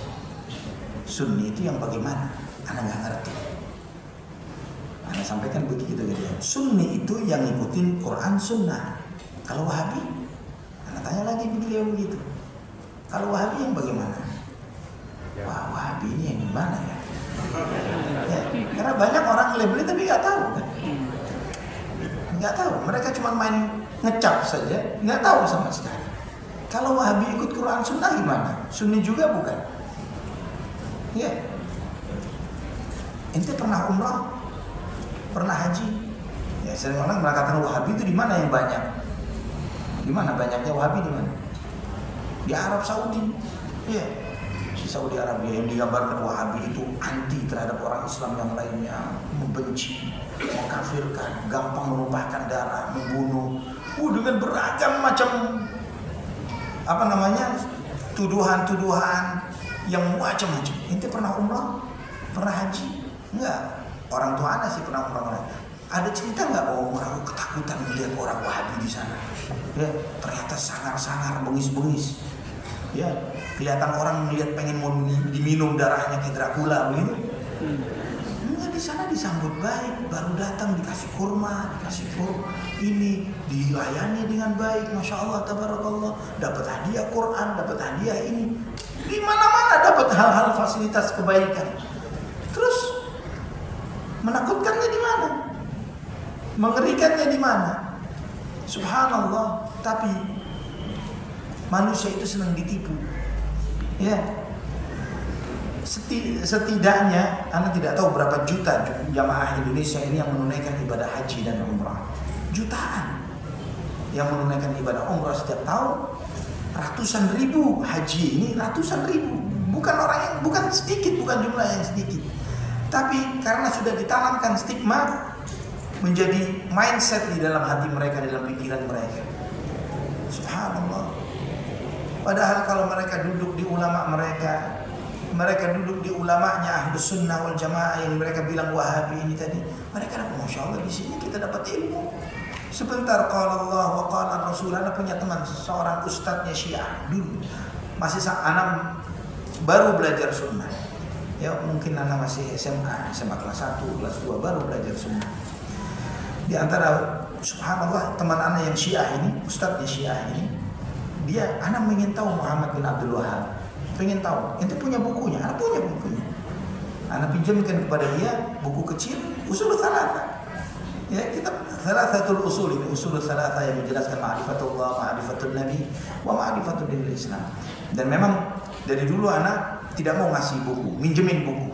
Sunni itu yang bagaimana? Anak nggak ngerti. Anak sampaikan begitu ke dia. Sunni itu yang ngikutin Quran Sunnah. Kalau Wahabi, anak tanya lagi begitu. Kalau Wahabi yang bagaimana? Wah, Wahabi ini yang gimana ya? Ya, karena banyak orang label tapi nggak tahu kan? Nggak tahu, mereka cuma main ngecap saja, nggak tahu sama sekali. Kalau Wahabi ikut Quran Sunnah gimana? Sunni juga bukan? Ya, ente pernah umrah, pernah haji? Ya, sering orang mengatakan Wahabi itu di mana yang banyak? Di mana banyaknya Wahabi di mana? Di Arab Saudi. Ya, di Saudi Arabia yang digambarkan Wahabi itu anti terhadap orang Islam yang lainnya, membenci, mengkafirkan, gampang menumpahkan darah, membunuh, dengan beragam macam tuduhan-tuduhan yang macam-macam. Ente pernah umrah? Pernah haji? Enggak. Orang tua anak sih pernah umrah. Ada cerita nggak? Oh, orang ketakutan melihat orang Wahabi di sana. Ya, ternyata sangar-sangar, bengis-bengis. Ya, kelihatan orang melihat pengen mau diminum darahnya kayak Dracula begitu. Enggak, di sana disambut baik, baru datang dikasih kurma, ini dilayani dengan baik, masya Allah, tabarakallah, dapat hadiah Quran, dapat hadiah ini, di mana-mana dapat hal-hal fasilitas kebaikan. Terus menakutkannya di mana? Mengerikannya di mana? Subhanallah, tapi manusia itu senang ditipu. Ya. Setidaknya, Anda tidak tahu berapa juta jamaah Indonesia ini yang menunaikan ibadah haji dan umrah. Jutaan yang menunaikan ibadah umrah setiap tahun. Ratusan ribu haji ini, ratusan ribu. Bukan sedikit, bukan jumlah yang sedikit. Tapi karena sudah ditanamkan stigma, menjadi mindset di dalam hati mereka, dalam pikiran mereka. Subhanallah. Padahal kalau mereka duduk di ulama mereka duduk di ulamanya Ahlus Sunnah wal Jamaah yang mereka bilang Wahabi ini tadi, mereka dapat, masya Allah, di sini kita dapat ilmu. Sebentar, qala Allah wa qala Rasul. Ana punya teman seorang ustadznya Syiah dulu, masih anak baru belajar sunnah. Ya, mungkin anak masih SMA kelas 1, kelas 2 baru belajar sunnah. Di antara, subhanallah, teman anak yang Syiah ini, ustadznya Syiah ini, dia, anak ingin tahu Muhammad bin Abdul Wahab, pengen tahu, ente punya bukunya? Anak punya bukunya. Anak pinjamkan kepada dia buku kecil, Ushul Tsalatsa. Ya, kitab Tsalatsatul Usul, ini Ushul Tsalatsa yang menjelaskan ma'rifatullah, ma'rifatul Nabi, wa ma'rifatul dinil Islam. Dan memang dari dulu anak tidak mau ngasih buku, minjemin buku.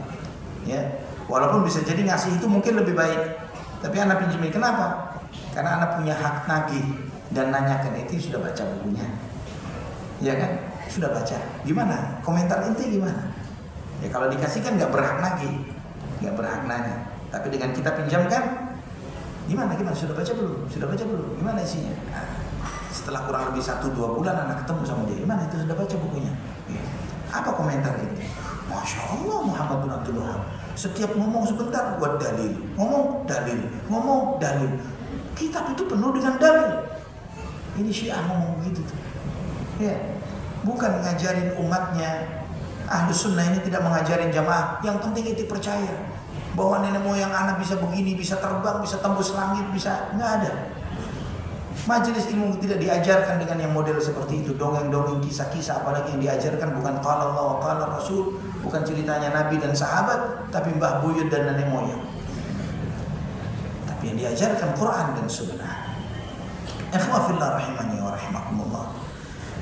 Ya, walaupun bisa jadi ngasih itu mungkin lebih baik, tapi anak pinjemin. Kenapa? Karena anak punya hak nagih dan nanyakan, itu sudah baca bukunya. Ya kan? Sudah baca. Gimana? Komentar ente gimana? Ya kalau dikasih kan nggak berhak nagih, nggak berhak nanya. Tapi dengan kita pinjamkan, gimana? Sudah baca belum? Gimana isinya? Nah, setelah kurang lebih 1-2 bulan anak ketemu sama dia, gimana itu sudah baca bukunya? Ya. Apa komentar ente? Masya Allah, Muhammad bin Abdul Wahab Setiap ngomong sebentar buat dalil, ngomong dalil, ngomong dalil. Kitab itu penuh dengan dalil. Ini Syiah ngomong begitu tuh. Ya, bukan ngajarin umatnya. Ahlus sunnah ini tidak mengajarin jamaah. Yang penting itu percaya bahwa nenek moyang anak bisa begini, bisa terbang, bisa tembus langit, bisa. Nggak ada. Majelis ilmu tidak diajarkan dengan yang model seperti itu, dongeng-dongeng, kisah-kisah, apalagi yang diajarkan bukan qala Allah wa qala Rasul, bukan ceritanya Nabi dan sahabat, tapi mbah buyut dan nenek moyang. Tapi yang diajarkan Quran dan Sunnah. Ikhwafillah rahimani wa rahimakumullah.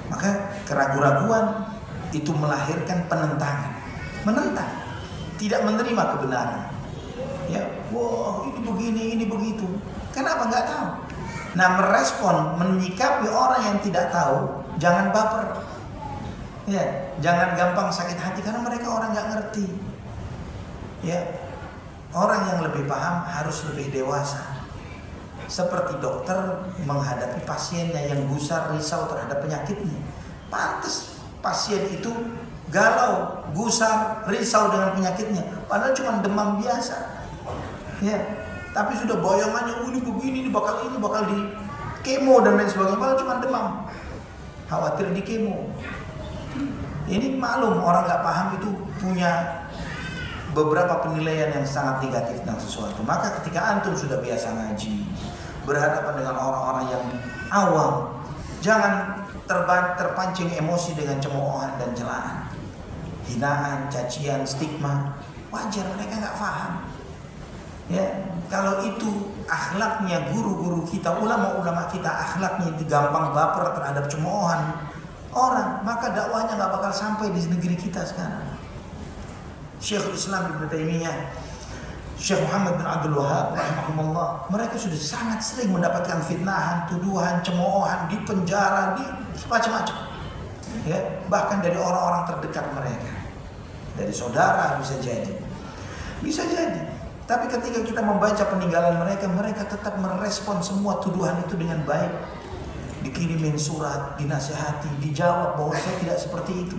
Maka keraguan-raguan itu melahirkan penentangan, menentang, tidak menerima kebenaran. Ya, wah ini begini, ini begitu. Kenapa nggak tahu? Nah, merespon, menyikapi orang yang tidak tahu, jangan baper. Ya, jangan gampang sakit hati karena mereka orang nggak ngerti. Ya, orang yang lebih paham harus lebih dewasa. Seperti dokter menghadapi pasiennya yang gusar, risau terhadap penyakitnya. Pantas pasien itu galau, gusar, risau dengan penyakitnya, padahal cuma demam biasa. Ya. Tapi sudah bayangannya ini begini, ini bakal di kemo dan lain sebagainya, padahal cuma demam. Khawatir di kemo. Ini maklum orang nggak paham itu punya beberapa penilaian yang sangat negatif tentang sesuatu. Maka ketika antum sudah biasa ngaji, berhadapan dengan orang-orang yang awam, jangan terpancing emosi dengan cemoohan dan celaan, hinaan, cacian, stigma. Wajar mereka nggak paham. Ya, kalau itu akhlaknya guru-guru kita, ulama-ulama kita akhlaknya itu gampang baper terhadap cemoohan orang, maka dakwahnya nggak bakal sampai di negeri kita sekarang. Syekhul Islam Ibnu Taimiyah, Syekh Muhammad bin Abdul Wahab rahimahumullah, mereka sudah sangat sering mendapatkan fitnahan, tuduhan, cemoohan, di penjara, di macam-macam. Ya, bahkan dari orang-orang terdekat mereka, dari saudara bisa jadi. Tapi ketika kita membaca peninggalan mereka, mereka tetap merespon semua tuduhan itu dengan baik. Dikirimin surat, dinasihati, dijawab bahwa saya tidak seperti itu.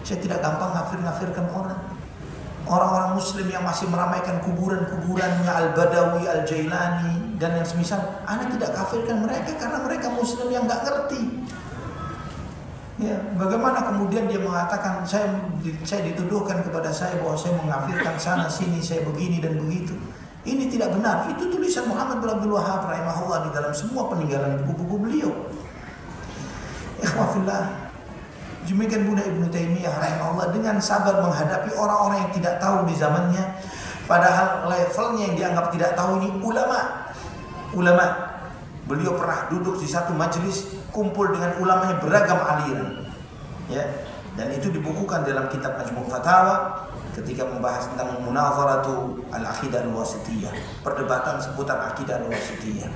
Saya tidak gampang ngafir-ngafirkan orang. Orang-orang muslim yang masih meramaikan kuburan-kuburannya Al-Badawi, Al-Jailani dan yang semisal, Anda tidak kafirkan mereka karena mereka muslim yang nggak ngerti. Ya, bagaimana kemudian dia mengatakan saya dituduhkan kepada saya bahwa saya mengafirkan sana sini, saya begini dan begitu. Ini tidak benar. Itu tulisan Muhammad bin Abdul Wahab rahimahullah di dalam semua peninggalan buku-buku beliau. Ikhwafillah, demikian pula Ibnu Taimiyah rahimahullah dengan sabar menghadapi orang-orang yang tidak tahu di zamannya, padahal levelnya yang dianggap tidak tahu ini ulama. Beliau pernah duduk di satu majelis, kumpul dengan ulamanya beragam aliran. Ya, dan itu dibukukan dalam kitab Majmu' Fatawa ketika membahas tentang munazaratu al-aqidah al-wasithiyah, perdebatan seputar akidah al-wasithiyah.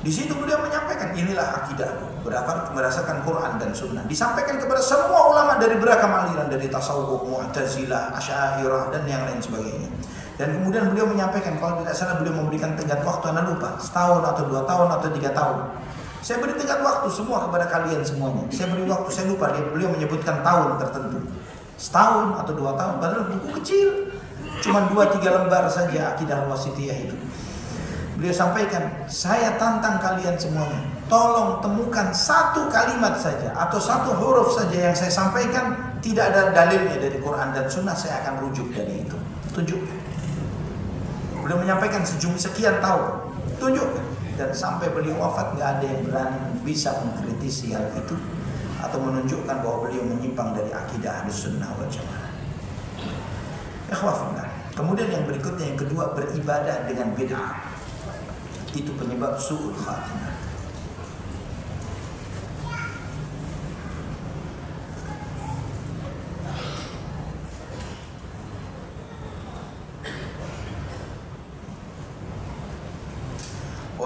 Di situ beliau menyampaikan inilah akidah berdasarkan Quran dan Sunnah. Disampaikan kepada semua ulama dari beragam aliran, dari tasawuf, Mu'tazilah, Asy'ariyah dan yang lain sebagainya. Dan kemudian beliau menyampaikan, kalau tidak salah beliau memberikan tenggat waktu, Anda lupa, setahun atau 2 tahun atau 3 tahun. Saya beri tenggat waktu semua kepada kalian semuanya. Saya beri waktu, saya lupa, beliau menyebutkan tahun tertentu. Setahun atau 2 tahun, padahal buku kecil. Cuma 2-3 lembar saja akidah wasithiyah itu. Beliau sampaikan, saya tantang kalian semuanya, tolong temukan satu kalimat saja atau satu huruf saja yang saya sampaikan tidak ada dalilnya dari Quran dan Sunnah, saya akan rujuk dari itu. Tunjukkan. Beliau menyampaikan sekian tahun, tunjukkan. Dan sampai beliau wafat nggak ada yang berani bisa mengkritisi hal itu atau menunjukkan bahwa beliau menyimpang dari akidah Ahlussunnah wal Jamaah. Ikhwafillah. Kemudian yang berikutnya, yang kedua, beribadah dengan bid'ah. Itu penyebab su'ul khatimah.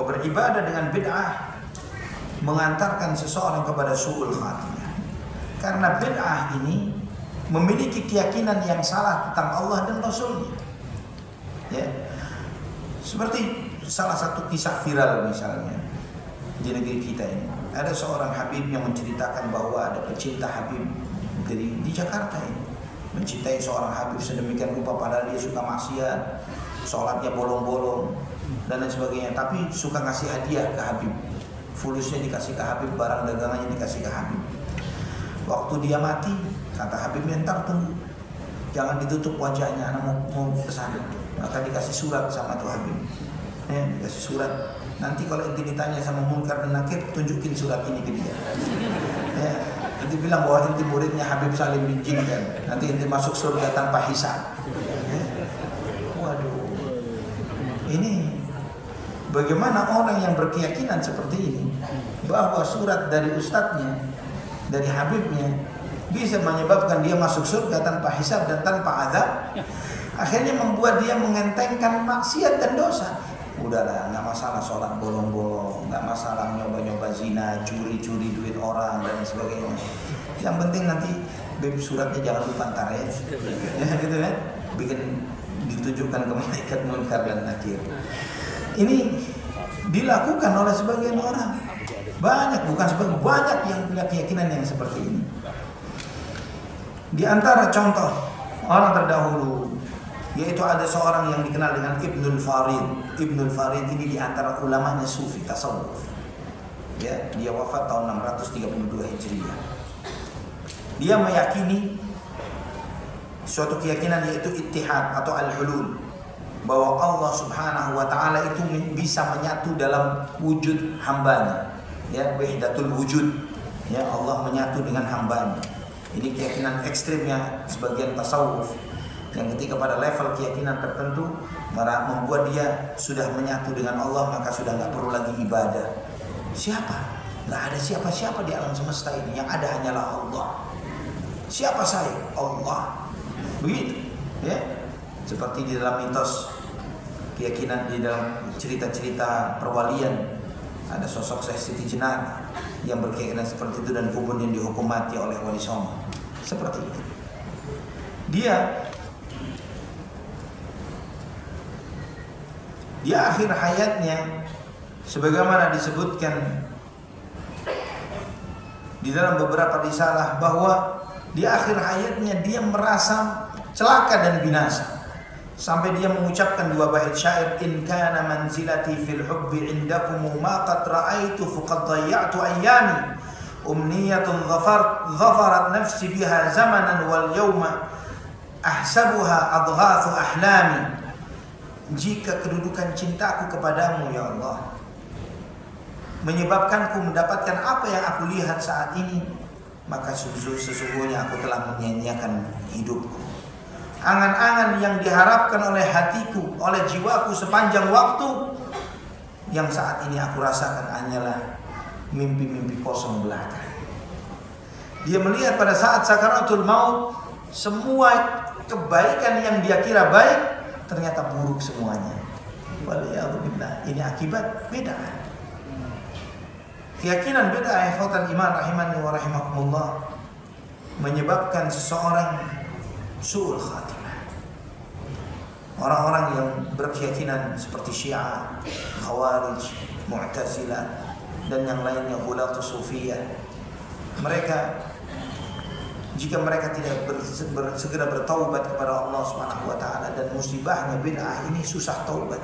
Beribadah dengan bid'ah mengantarkan seseorang kepada su'ul khatimah. Karena bid'ah ini memiliki keyakinan yang salah tentang Allah dan Rasulnya. Ya. Seperti salah satu kisah viral misalnya di negeri kita ini. Ada seorang Habib yang menceritakan bahwa ada pecinta Habib di Jakarta ini. mencintai seorang Habib sedemikian rupa padahal dia suka maksiat, sholatnya bolong-bolong dan lain sebagainya, tapi suka ngasih hadiah ke Habib, fulusnya dikasih ke Habib, barang dagangannya dikasih ke Habib. Waktu dia mati, kata Habib, ntar tunggu, jangan ditutup wajahnya, anak mau kesana. Maka dikasih surat sama tuh Habib, dikasih surat. Nanti kalau ente ditanya sama Munkar dan Nakir, tunjukin surat ini ke dia. Nanti bilang bahwa ente muridnya Habib Salim bin Jinkan, nanti ente masuk surga tanpa hisab. Waduh, ini bagaimana orang yang berkeyakinan seperti ini, bahwa surat dari ustadznya, dari Habibnya bisa menyebabkan dia masuk surga tanpa hisab dan tanpa azab, akhirnya membuat dia mengentengkan maksiat dan dosa. Udahlah, nggak masalah sholat bolong-bolong, nggak masalah nyoba-nyoba zina, curi-curi duit orang dan sebagainya. Yang penting nanti suratnya jangan lupa ntar ya, gitu ya, bikin ditunjukkan ke malaikat Munkar dan Nakir. Ini dilakukan oleh sebagian orang, banyak, bukan sebagian, banyak yang punya keyakinan yang seperti ini. Di antara contoh orang terdahulu, yaitu ada seorang yang dikenal dengan Ibnul Farid. Ibnul Farid ini di antara ulamanya Sufi tasawuf. Ya, dia wafat tahun 632 Hijriah. Dia meyakini suatu keyakinan yaitu ittihad atau al-hulul, bahwa Allah Subhanahu wa taala itu bisa menyatu dalam wujud hambanya. Ya, wahdatul wujud. Ya, Allah menyatu dengan hambanya. Ini keyakinan ekstrimnya sebagian tasawuf, yang ketika pada level keyakinan tertentu membuat dia sudah menyatu dengan Allah, maka sudah nggak perlu lagi ibadah. Siapa? Nggak ada siapa-siapa di alam semesta ini, yang ada hanyalah Allah. Siapa saya? Allah. Begitu, ya. Seperti di dalam mitos keyakinan, di dalam cerita-cerita perwalian, ada sosok Syekh Siti Jenar yang berkeyakinan seperti itu dan kemudian dihukum mati oleh Wali Songo. Seperti itu. Dia akhir hayatnya, sebagaimana disebutkan di dalam beberapa risalah, bahwa di akhir hayatnya dia merasa celaka dan binasa, sampai dia mengucapkan dua bait syair, in kana manzilati fil hubbi indakum ma qad ra'aitu faqad dhayya'tu ayyami umniyatun dhafarat nafsi biha zamanan wal yawma ahsabuha adghathu ahlami. Jika kedudukan cintaku kepadamu ya Allah menyebabkanku mendapatkan apa yang aku lihat saat ini, maka sesungguhnya aku telah menyia-nyiakan hidupku. Angan-angan yang diharapkan oleh hatiku, oleh jiwaku sepanjang waktu, yang saat ini aku rasakan hanyalah mimpi-mimpi kosong belaka. Dia melihat pada saat sakaratul maut, semua kebaikan yang dia kira baik ternyata buruk semuanya. Waliyadzubillah. Ini akibat bid'ah. Keyakinan bid'ah, ikhwatal iman rahimani wa rahimakumullah, menyebabkan seseorang su'ul khatimah. Orang-orang yang berkeyakinan seperti Syiah, Khawarij, Mu'tazilah dan yang lainnya, Ghulatus Sufiyah, mereka, jika mereka tidak segera bertaubat kepada Allah Subhanahu wa taala, dan musibahnya bid'ah ini susah taubat.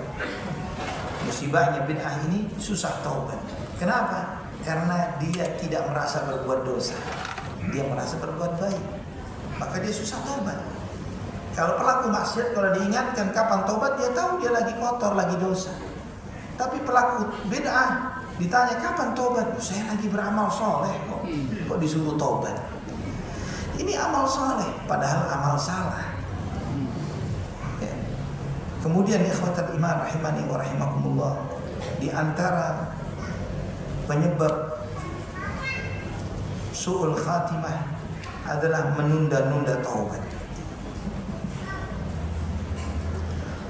Musibahnya bid'ah ini susah taubat. Kenapa? Karena dia tidak merasa berbuat dosa. Dia merasa berbuat baik. Maka dia susah taubat. Kalau pelaku maksiat, kalau diingatkan kapan taubat, dia tahu dia lagi kotor, lagi dosa. Tapi pelaku bid'ah ditanya kapan taubat? Saya lagi beramal soleh kok disuruh taubat. Ini amal saleh, padahal amal salah. Ya. Kemudian ikhwatal iman rahimani wa rahimakumullah, di antara penyebab su'ul khatimah adalah menunda-nunda taubat.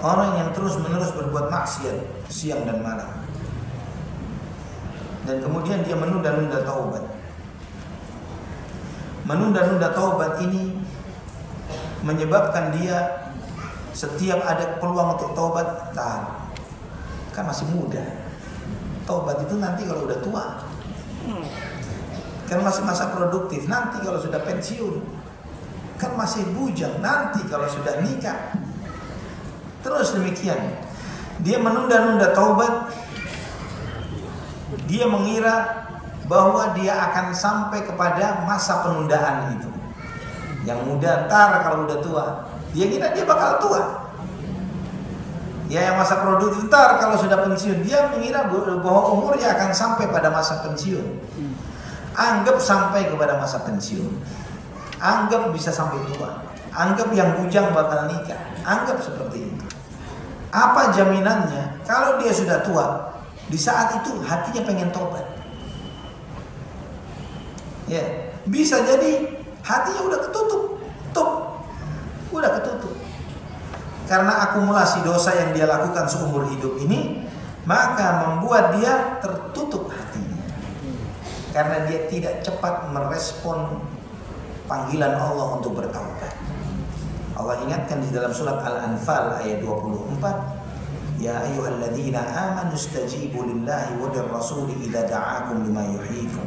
Orang yang terus-menerus berbuat maksiat siang dan malam, dan kemudian dia menunda-nunda taubat. Menunda-nunda taubat ini menyebabkan dia setiap ada peluang untuk taubat, kan masih muda. Taubat itu nanti kalau udah tua, kan masih masa produktif. Nanti kalau sudah pensiun, kan masih bujang, nanti kalau sudah nikah. Terus demikian, dia menunda-nunda taubat. Dia mengira bahwa dia akan sampai kepada masa penundaan itu. Yang muda ntar kalau udah tua, dia kira dia bakal tua. Ya, yang masa produktif ntar kalau sudah pensiun, dia mengira bahwa umurnya akan sampai pada masa pensiun. Anggap sampai kepada masa pensiun, anggap bisa sampai tua, anggap yang bujang bakal nikah, anggap seperti itu. Apa jaminannya kalau dia sudah tua, di saat itu hatinya pengen tobat? Ya, bisa jadi hatinya udah ketutup, udah ketutup. Karena akumulasi dosa yang dia lakukan seumur hidup ini, maka membuat dia tertutup hatinya. Karena dia tidak cepat merespon panggilan Allah untuk bertaubat. Allah ingatkan di dalam surat Al-Anfal ayat 24, ya ayyuhalladzina amanu istajibu lillahi wa lirrasuli idza da'akum lima yuhyikum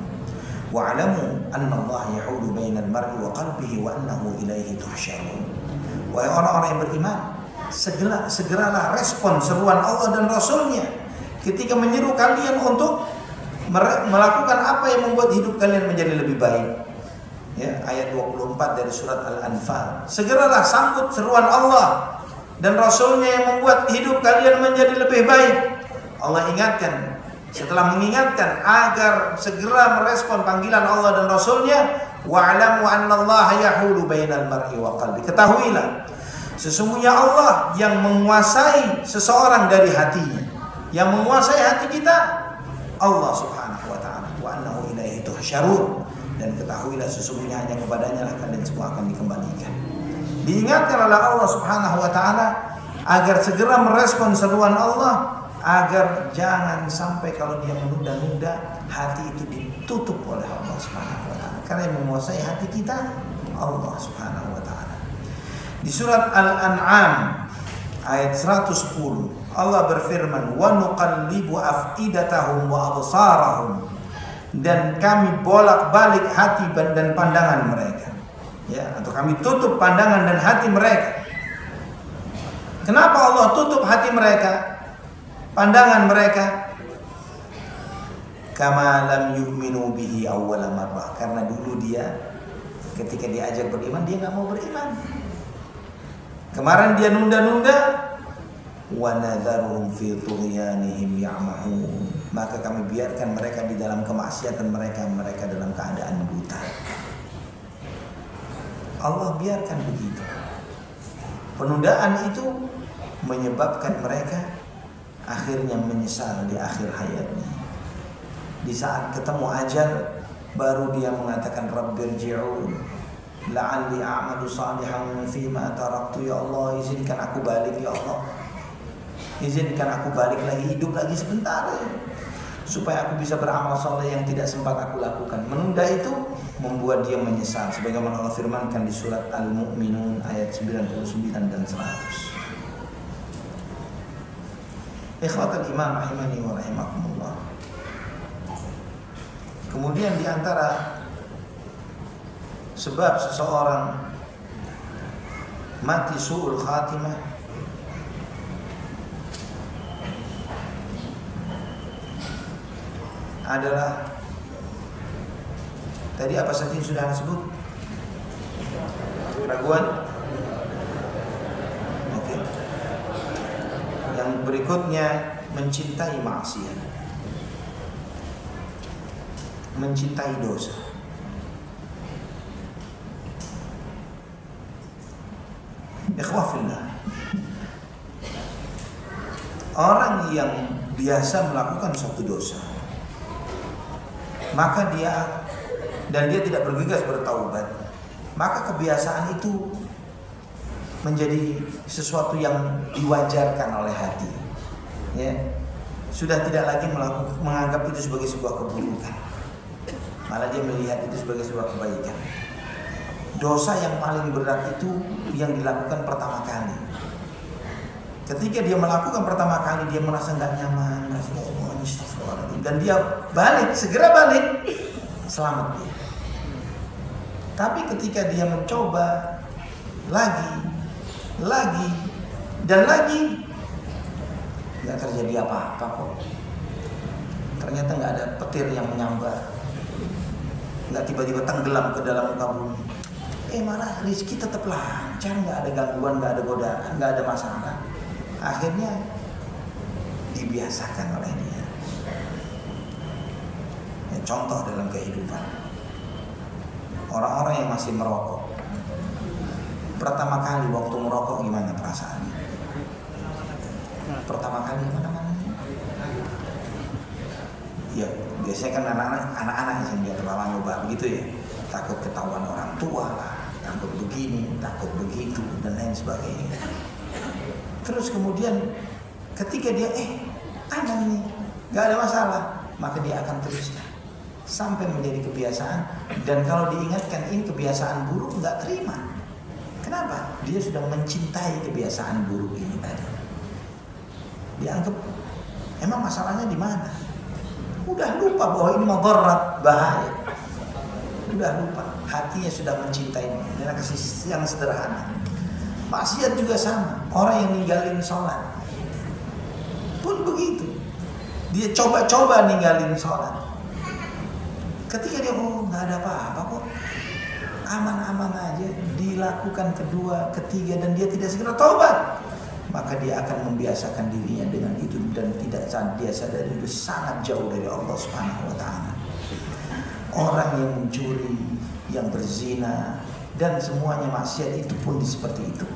wa'lamu anna Allah yahulu bainal mar'i wa qalbihi wa annahu ilaihi tuhsyarun. Wahai orang-orang yang beriman, segeralah respon seruan Allah dan Rasulnya ketika menyeru kalian untuk melakukan apa yang membuat hidup kalian menjadi lebih baik. Ya, ayat 24 dari surat Al-Anfal. Segeralah sambut seruan Allah dan Rasulnya yang membuat hidup kalian menjadi lebih baik. Allah ingatkan, setelah mengingatkan agar segera merespon panggilan Allah dan Rasulnya, wa'lamu annallaha yahulu bainal mar'i wa qalbi. Ketahuilah, sesungguhnya Allah yang menguasai seseorang dari hatinya. Yang menguasai hati kita Allah subhanahu wa ta'ala. Wa annahu ilaihi tuhsyarun. Dan ketahuilah sesungguhnya hanya kepadanya lah kalian semua akan dikembalikan. Diingatkan oleh Allah subhanahu wa ta'ala agar segera merespon seruan Allah, agar jangan sampai kalau dia menunda-nunda, hati itu ditutup oleh Allah subhanahu wa ta'ala. Karena yang menguasai hati kita Allah subhanahu wa ta'ala. Di surat Al-An'am ayat 110 Allah berfirman, wa nuqallibu afidatahum wa absarahum, dan kami bolak-balik hati dan pandangan mereka, ya, atau kami tutup pandangan dan hati mereka. Kenapa Allah tutup hati mereka, pandangan mereka? Kama lam yu'minu bihi awwala marrah, karena dulu dia ketika diajak beriman dia nggak mau beriman. Kemarin dia nunda-nunda. Wa nadharuhum fi tughyanihim ya'mahun, maka kami biarkan mereka di dalam kemaksiatan mereka dalam keadaan buta. Allah biarkan begitu. Penundaan itu menyebabkan mereka akhirnya menyesal di akhir hayatnya. Di saat ketemu ajal, baru dia mengatakan Rabbirji'un la'alli a'malu salihan fima taraktu, ya Allah izinkan aku balik, ya Allah izinkan aku balik lagi, hidup lagi sebentar ya, supaya aku bisa beramal soleh yang tidak sempat aku lakukan. Menunda itu membuat dia menyesal, sebagaimana Allah firmankan di surat Al-Mu'minun ayat 99 dan 100. Ikhwatal iman rahimani wa rahimakumullah. Kemudian di antara sebab seseorang mati su'ul khatimah adalah tadi apa saja yang sudah disebut? Keraguan. Oke. Yang berikutnya mencintai maksiat, mencintai dosa. Ikhwafillah, orang yang biasa melakukan suatu dosa, maka dia tidak bergegas bertaubat, maka kebiasaan itu menjadi sesuatu yang diwajarkan oleh hati, ya, sudah tidak lagi menganggap itu sebagai sebuah keburukan, malah dia melihat itu sebagai sebuah kebaikan. Dosa yang paling berat itu yang dilakukan pertama kali. Ketika dia melakukan pertama kali, dia merasa nggak nyaman, merasa dan dia segera balik, selamat dia. Tapi ketika dia mencoba lagi, dan lagi. Nggak terjadi apa-apa kok. Ternyata nggak ada petir yang menyambar, nggak tiba-tiba tenggelam ke dalam muka bumi. Malah rezeki tetap lancar, nggak ada gangguan, nggak ada godaan, nggak ada masalah. Akhirnya dibiasakan oleh dia. Contoh dalam kehidupan, orang-orang yang masih merokok, pertama kali waktu merokok gimana perasaannya? Pertama kali mana? Ya biasanya kan anak-anak yang dia terlalu nyoba begitu ya, takut ketahuan orang tua lah, takut begini, takut begitu, dan lain sebagainya. Terus kemudian ketika dia aman nih, nggak ada masalah, maka dia akan teruskan sampai menjadi kebiasaan. Dan kalau diingatkan ini kebiasaan buruk, nggak terima. Kenapa? Dia sudah mencintai kebiasaan buruk ini tadi. Dianggap emang masalahnya di mana? Udah lupa bahwa ini mudarat, bahaya. Udah lupa, hatinya sudah mencintainya. Dengan kasih yang sederhana. Maksiat juga sama. Orang yang ninggalin sholat pun begitu. Dia coba-coba ninggalin sholat. Ketika dia nggak ada apa-apa kok, aman-aman aja, dilakukan kedua, ketiga, dan dia tidak segera taubat, maka dia akan membiasakan dirinya dengan itu, dan tidak dia sadari itu sangat jauh dari Allah Subhanahu wa taala. Orang yang mencuri, yang berzina, dan semuanya maksiat itu pun seperti itu.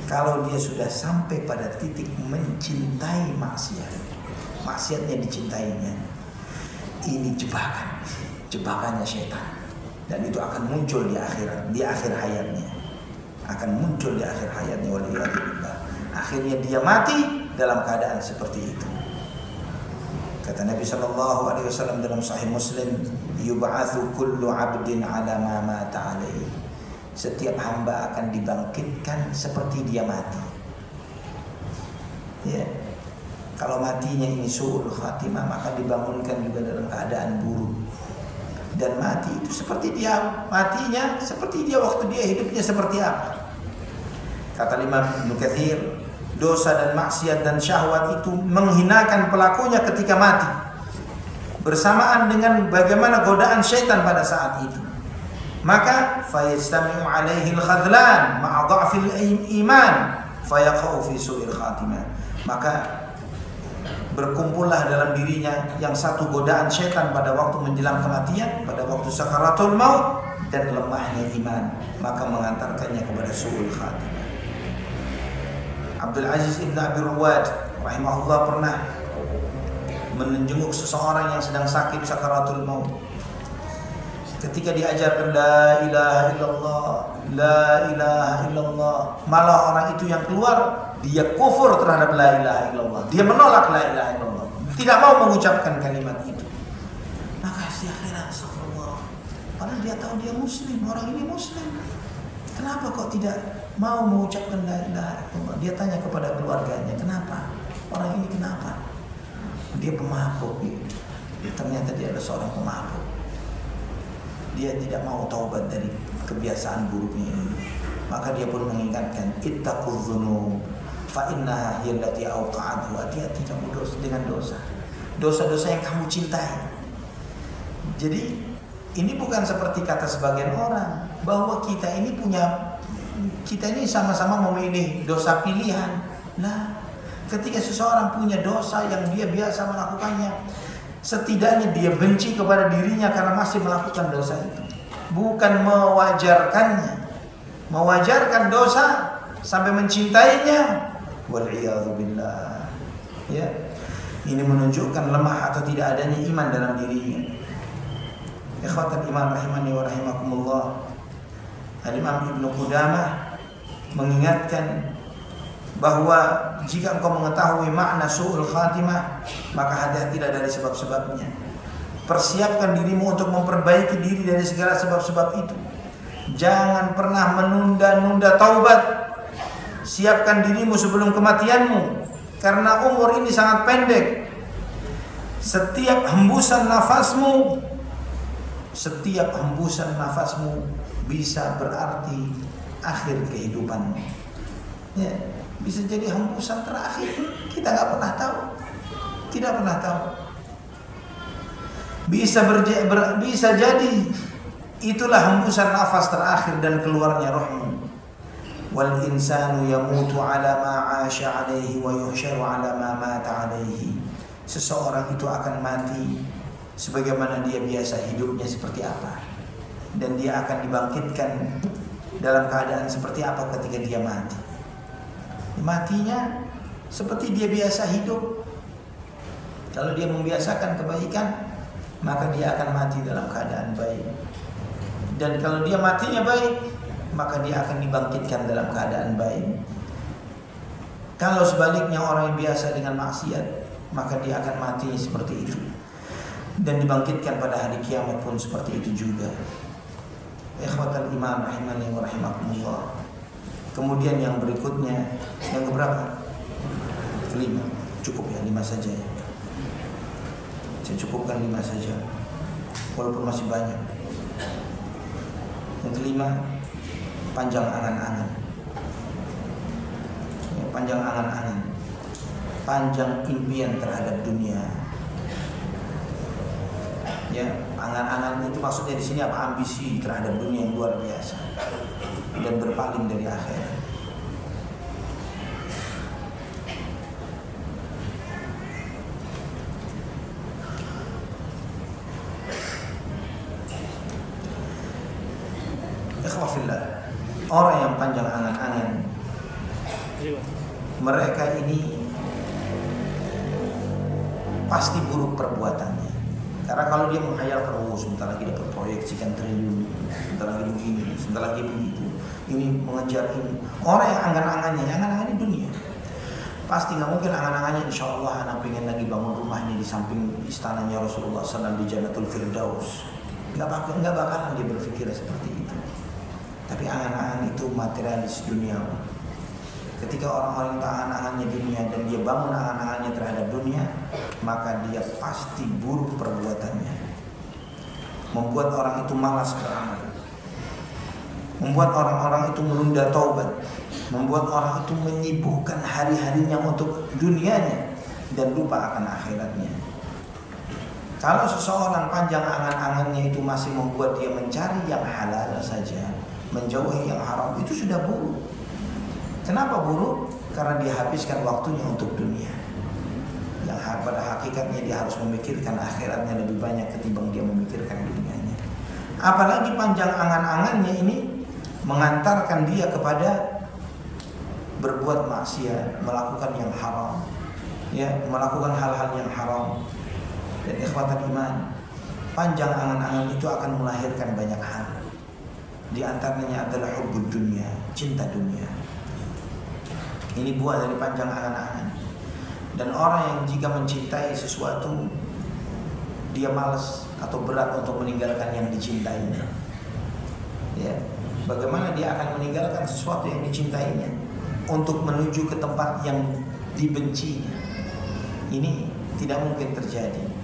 Kalau dia sudah sampai pada titik mencintai maksiat, maksiatnya dicintainya, ini jebakannya setan, dan itu akan muncul di akhir hayatnya, akan muncul di akhir hayatnya. Waliyadzubillah. Akhirnya dia mati dalam keadaan seperti itu. Kata Nabi SAW dalam Sahih Muslim, yub'atsu kullu 'abdin 'ala ma mata 'alaihi. Setiap hamba akan dibangkitkan seperti dia mati. Ya. Kalau matinya ini su'ul khatimah, maka dibangunkan juga dalam keadaan buruk. Dan mati itu seperti dia matinya, seperti dia waktu dia hidupnya seperti apa. Kata Imam Ibnu Katsir, dosa dan maksiat dan syahwat itu menghinakan pelakunya ketika mati, bersamaan dengan bagaimana godaan syaitan pada saat itu. Maka fayastami'u alaihi al-khadlan ma'a dha'fil iman fayaqa'u fi su'il khatimah. Maka berkumpullah dalam dirinya yang satu godaan syaitan pada waktu menjelang kematian, pada waktu sakaratul maut, dan lemahnya iman, maka mengantarkannya kepada su'ul khatimah. Abdul Aziz Ibn Abi Ruwad rahimahullah pernah menjenguk seseorang yang sedang sakit sakaratul maut. Ketika diajarkan la ilaha illallah, la ilaha illallah, malah orang itu yang keluar dia kufur terhadap la ilaha illallah. Dia menolak la ilaha illallah, tidak mau mengucapkan kalimat itu. Maka di akhirat, astagfirullah, padahal dia tahu dia muslim, orang ini muslim, kenapa kok tidak mau mengucapkan la ilaha illallah? Dia tanya kepada keluarganya, kenapa? Orang ini kenapa? Dia pemabuk. Ternyata dia adalah seorang pemabuk. Dia tidak mau taubat dari kebiasaan buruknya ini. Maka dia pun mengingatkan, ittaquz dzunub fa innaha hiya allati awqa'athu. Hati-hati kamu dengan dosa. Dosa-dosa yang kamu cintai. Jadi ini bukan seperti kata sebagian orang bahwa kita ini sama-sama memilih dosa pilihan. Nah, ketika seseorang punya dosa yang dia biasa melakukannya, setidaknya dia benci kepada dirinya karena masih melakukan dosa itu, bukan mewajarkannya. Mewajarkan dosa sampai mencintainya, wal'iyadzubillah. Ya, ini menunjukkan lemah atau tidak adanya iman dalam dirinya. Ikhwatal iman rahimani wa rahimakumullah. Al-Imam Ibnu Qudamah mengingatkan bahwa jika engkau mengetahui makna su'ul khatimah, maka hati-hatilah dari sebab-sebabnya. Persiapkan dirimu untuk memperbaiki diri dari segala sebab-sebab itu. Jangan pernah menunda-nunda taubat. Siapkan dirimu sebelum kematianmu, karena umur ini sangat pendek. Setiap hembusan nafasmu bisa berarti akhir kehidupan. Ya, bisa jadi hembusan terakhir. Kita nggak pernah tahu. Tidak pernah tahu. Bisa jadi itulah hembusan nafas terakhir dan keluarnya rohmu. Wal insanu yamutu ala ma 'asha 'alaihi wa yuhsyaru ala ma mata 'alaihi. Seseorang itu akan mati sebagaimana dia biasa hidupnya seperti apa, dan dia akan dibangkitkan dalam keadaan seperti apa ketika dia mati. Matinya seperti dia biasa hidup. Kalau dia membiasakan kebaikan, maka dia akan mati dalam keadaan baik. Dan kalau dia matinya baik, maka dia akan dibangkitkan dalam keadaan baik. Kalau sebaliknya orang yang biasa dengan maksiat, maka dia akan mati seperti itu. Dan dibangkitkan pada hari kiamat pun seperti itu juga. Ikhwatal iman rahimani wa rahimakumullah. Kemudian yang berikutnya, yang keberapa? Kelima. Cukup ya, 5 saja ya. Saya cukupkan 5 saja, walaupun masih banyak. Yang kelima, panjang angan-angan. Ya, panjang angan-angan, panjang impian terhadap dunia. Ya, angan-angan itu maksudnya di sini apa? Ambisi terhadap dunia yang luar biasa dan berpaling dari akhirat. Ikhwafillah, orang yang panjang angan-angan, mereka ini pasti buruk perbuatannya. Karena kalau dia menghayalkan, sebentar lagi dapat proyek sekian triliun, sebentar lagi begini, sebentar lagi begitu, ini mengejar ini. Orang yang angan-angannya dunia, pasti nggak mungkin angan-angannya insya Allah anak pengen lagi bangun rumahnya di samping istananya Rasulullah SAW di Jannatul Firdaus. Nggak bakalan dia berpikir seperti itu. Tapi angan-angan itu materialis duniawi. Ketika orang-orang itu angan-angannya dunia dan dia bangun angan-angannya terhadap dunia, maka dia pasti buruk perbuatannya. Membuat orang itu malas beramal, membuat orang-orang itu menunda taubat, membuat orang itu menyibukkan hari-harinya untuk dunianya dan lupa akan akhiratnya. Kalau seseorang panjang angan-angannya itu masih membuat dia mencari yang halal saja, menjauhi yang haram, itu sudah buruk. Kenapa buruk? Karena dia habiskan waktunya untuk dunia. Yang pada hakikatnya dia harus memikirkan akhiratnya lebih banyak ketimbang dia memikirkan dunianya. Apalagi panjang angan-angannya ini mengantarkan dia kepada berbuat maksiat, melakukan yang haram, ya, melakukan hal-hal yang haram. Dan ikhwatan iman, panjang angan-angan itu akan melahirkan banyak hal. Di antaranya adalah hubbud dunia, cinta dunia. Ini buah dari panjang angan-angan. Dan orang yang jika mencintai sesuatu, dia malas atau berat untuk meninggalkan yang dicintainya. Ya, bagaimana dia akan meninggalkan sesuatu yang dicintainya untuk menuju ke tempat yang dibencinya? Ini tidak mungkin terjadi.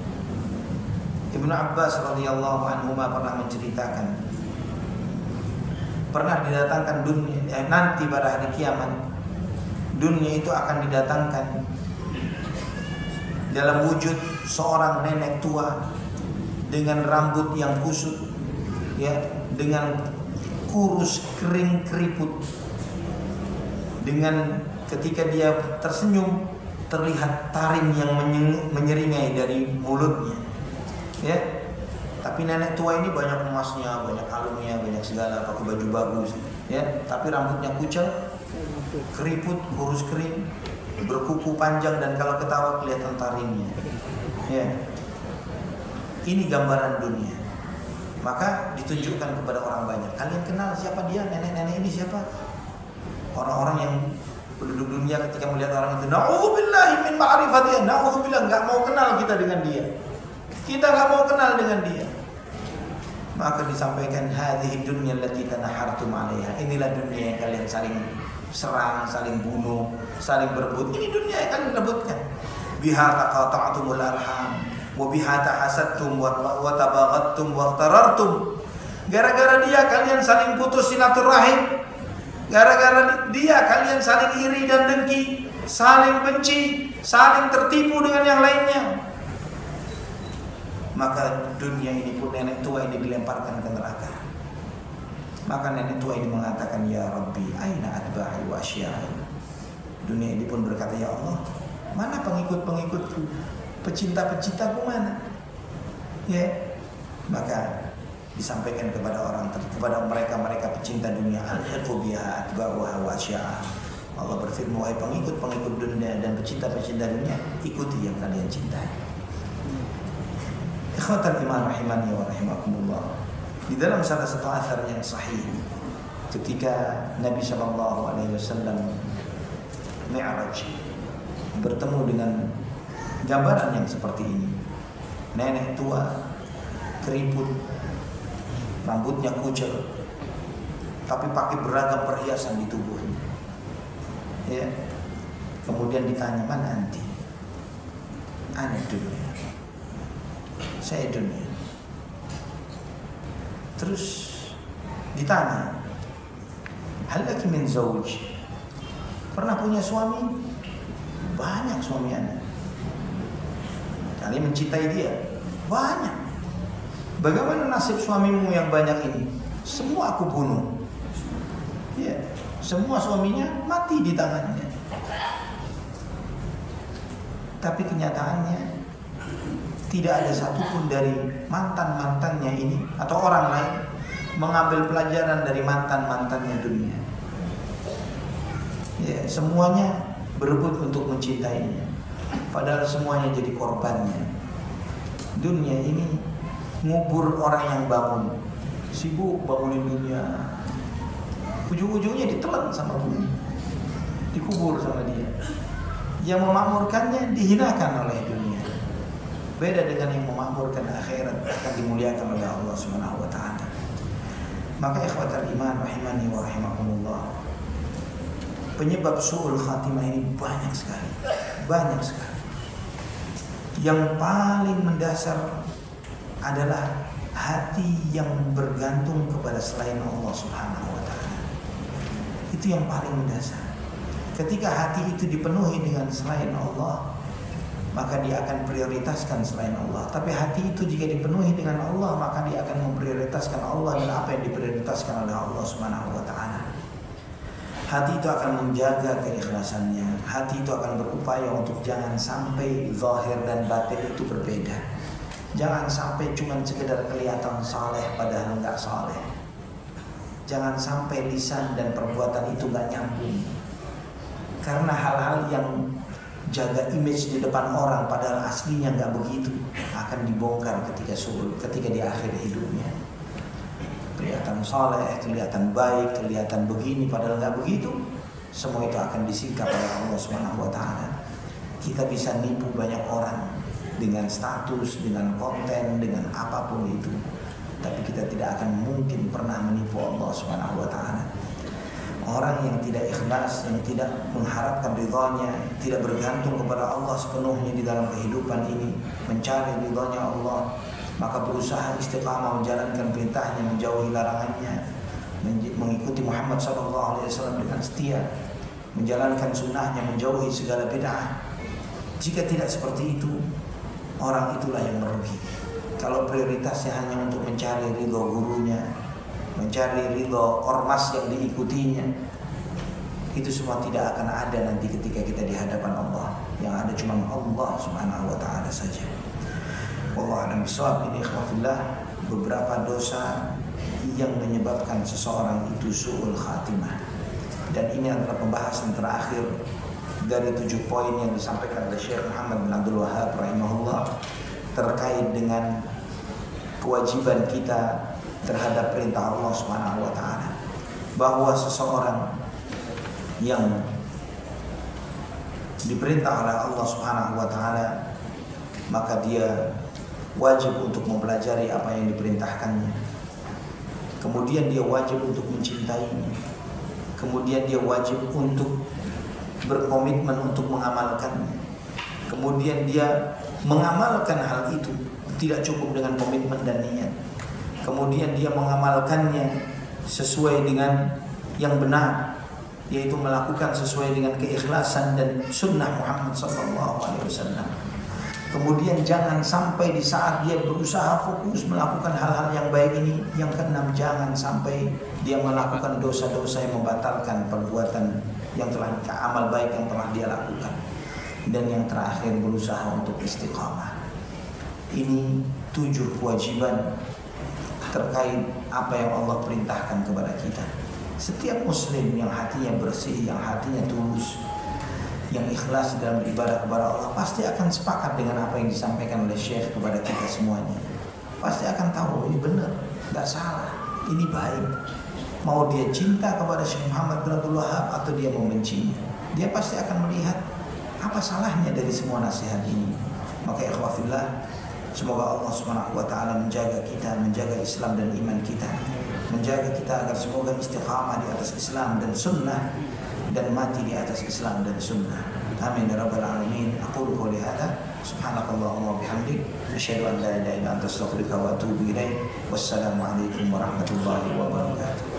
Ibnu Abbas radhiyallahu anhu pernah menceritakan, pernah didatangkan dunia, nanti pada hari kiamat dunia itu akan didatangkan dalam wujud seorang nenek tua dengan rambut yang kusut, ya, dengan kurus kering keriput, dengan ketika dia tersenyum terlihat taring yang menyeringai dari mulutnya, ya. Tapi nenek tua ini banyak emasnya, banyak kalungnya, banyak segala, pakai baju bagus, ya. Tapi rambutnya kucel, keriput, kurus kering, berkuku panjang, dan kalau ketawa kelihatan taringnya. Ya. Ini gambaran dunia. Maka ditunjukkan kepada orang banyak. Kalian kenal siapa dia? Nenek-nenek ini siapa? Orang-orang yang penduduk dunia ketika melihat orang itu, na'udzubillahi min ma'rifatih, na'udzubillah, enggak mau kenal kita dengan dia. Kita enggak mau kenal dengan dia. Maka disampaikan, hadhihi dunya allati tanahartum 'alaiha. Inilah dunia yang kalian saling serang, saling bunuh, saling berebut. Ini dunia yang kalian rebutkan. Biha taqata'tumul arham, wa biha tahasadtum wa tabaghattum wa ikhtarartum. Gara-gara dia kalian saling putus silaturahim, Gara-gara dia kalian saling iri dan dengki, saling benci, saling tertipu dengan yang lainnya. Maka dunia ini pun nenek tua ini dilemparkan ke neraka. Maka nenek tua ini mengatakan, ya Rabbi, aina atba'i wa asya'i. Dunia ini pun berkata, ya Allah, mana pengikut-pengikutku, pecinta-pecintaku mana? Ya, maka disampaikan kepada mereka pecinta dunia, alhiqu biha atba'uha wa asya'a. Allah berfirman, wahai pengikut dunia dan pecinta-pecinta dunia, ikuti yang kalian cintai. Ikhwatal iman rahimani wa rahimakumullah. Di dalam salah satu athar yang sahih, ketika Nabi SAW Mi'raj bertemu dengan gambaran yang seperti ini, nenek tua keriput, rambutnya kucel, tapi pakai beragam perhiasan di tubuhnya. Ya. Kemudian ditanya, mana anti? Ana dunia. Saya dunia. Terus ditanya, hal laki min zawj? Pernah punya suami? Banyak suami Anda. Kalian mencintai dia? Banyak. Bagaimana nasib suamimu yang banyak ini? Semua aku bunuh. Ya, semua suaminya mati di tangannya. Tapi kenyataannya tidak ada satupun dari mantan-mantannya ini atau orang lain mengambil pelajaran dari mantan-mantannya dunia. Ya, semuanya berebut untuk mencintainya. Padahal semuanya jadi korbannya. Dunia ini ngubur orang yang bangun, sibuk bangunin dunia, ujung-ujungnya ditelan sama bumi, dikubur sama dia. Yang memakmurkannya dihinakan oleh dunia. Beda dengan yang memakmurkan akhirat, akan dimuliakan oleh Allah Subhanahu wa taala. Maka ikhwatal iman rahimani wa rahimakumullah, penyebab su'ul khatimah ini banyak sekali. Banyak sekali. Yang paling mendasar adalah hati yang bergantung kepada selain Allah Subhanahu wa taala. Itu yang paling mendasar. Ketika hati itu dipenuhi dengan selain Allah, maka dia akan prioritaskan selain Allah. Tapi hati itu jika dipenuhi dengan Allah, maka dia akan memprioritaskan Allah dan apa yang diprioritaskan oleh Allah Subhanahu wa taala. Hati itu akan menjaga keikhlasannya. Hati itu akan berupaya untuk jangan sampai zahir dan batin itu berbeda. Jangan sampai cuma sekedar kelihatan saleh padahal enggak saleh. Jangan sampai lisan dan perbuatan itu enggak nyambung. Karena hal-hal yang jaga image di depan orang padahal aslinya enggak begitu akan dibongkar ketika di akhir hidupnya. Kelihatan saleh, kelihatan baik, kelihatan begini padahal enggak begitu. Semua itu akan disingkap oleh Allah Subhanahu wa taala. Kita bisa nipu banyak orang dengan status, dengan konten, dengan apapun itu. Tapi kita tidak akan mungkin pernah menipu Allah Subhanahu wa taala. Orang yang tidak ikhlas, yang tidak mengharapkan ridhanya, tidak bergantung kepada Allah sepenuhnya di dalam kehidupan ini, mencari ridhanya Allah, maka berusaha istiqamah menjalankan perintahnya, menjauhi larangannya, mengikuti Muhammad SAW dengan setia, menjalankan sunnahnya, menjauhi segala bid'ah. Jika tidak seperti itu, orang itulah yang merugi. Kalau prioritasnya hanya untuk mencari ridho gurunya, mencari ridho ormas yang diikutinya, itu semua tidak akan ada nanti ketika kita di hadapan Allah. Yang ada cuma Allah Subhanahu wa taala saja. Wallahu a'lam bishawab. Ini ikhwafillah, beberapa dosa yang menyebabkan seseorang itu su'ul khatimah. Dan ini adalah pembahasan terakhir dari 7 poin yang disampaikan oleh Syekh Muhammad bin Abdul Wahhab rahimahullah terkait dengan kewajiban kita terhadap perintah Allah Subhanahu wa taala, bahwa seseorang yang diperintah oleh Allah Subhanahu wa taala maka dia wajib untuk mempelajari apa yang diperintahkannya. Kemudian dia wajib untuk mencintainya. Kemudian dia wajib untuk berkomitmen untuk mengamalkannya. Kemudian dia mengamalkan hal itu, tidak cukup dengan komitmen dan niat. Kemudian dia mengamalkannya sesuai dengan yang benar, yaitu melakukan sesuai dengan keikhlasan dan sunnah Muhammad SAW. Kemudian jangan sampai di saat dia berusaha fokus melakukan hal-hal yang baik ini, yang keenam, jangan sampai dia melakukan dosa-dosa yang membatalkan perbuatan yang telah amal baik yang telah dia lakukan. Dan yang terakhir, berusaha untuk istiqamah. Ini 7 kewajiban terkait apa yang Allah perintahkan kepada kita. Setiap muslim yang hatinya bersih, yang hatinya tulus, yang ikhlas dalam beribadah kepada Allah, pasti akan sepakat dengan apa yang disampaikan oleh Syekh kepada kita semuanya. Pasti akan tahu ini benar, tidak salah, ini baik. Mau dia cinta kepada Syekh Muhammad bin Abdul Wahab atau dia membencinya, dia pasti akan melihat apa salahnya dari semua nasihat ini. Maka ikhwah fillah, semoga Allah Subhanahu wa taala menjaga kita, menjaga Islam dan iman kita, menjaga kita agar semoga istiqamah di atas Islam dan sunnah, dan mati di atas Islam dan sunnah. Amin ya rabbal alamin. Aqulu qouli hadza, subhanakallahumma wa bihamdik, asyhadu an la ilaha illa anta, astaghfiruka wa atubu ilaik. Wassalamu alaikum warahmatullahi wabarakatuh.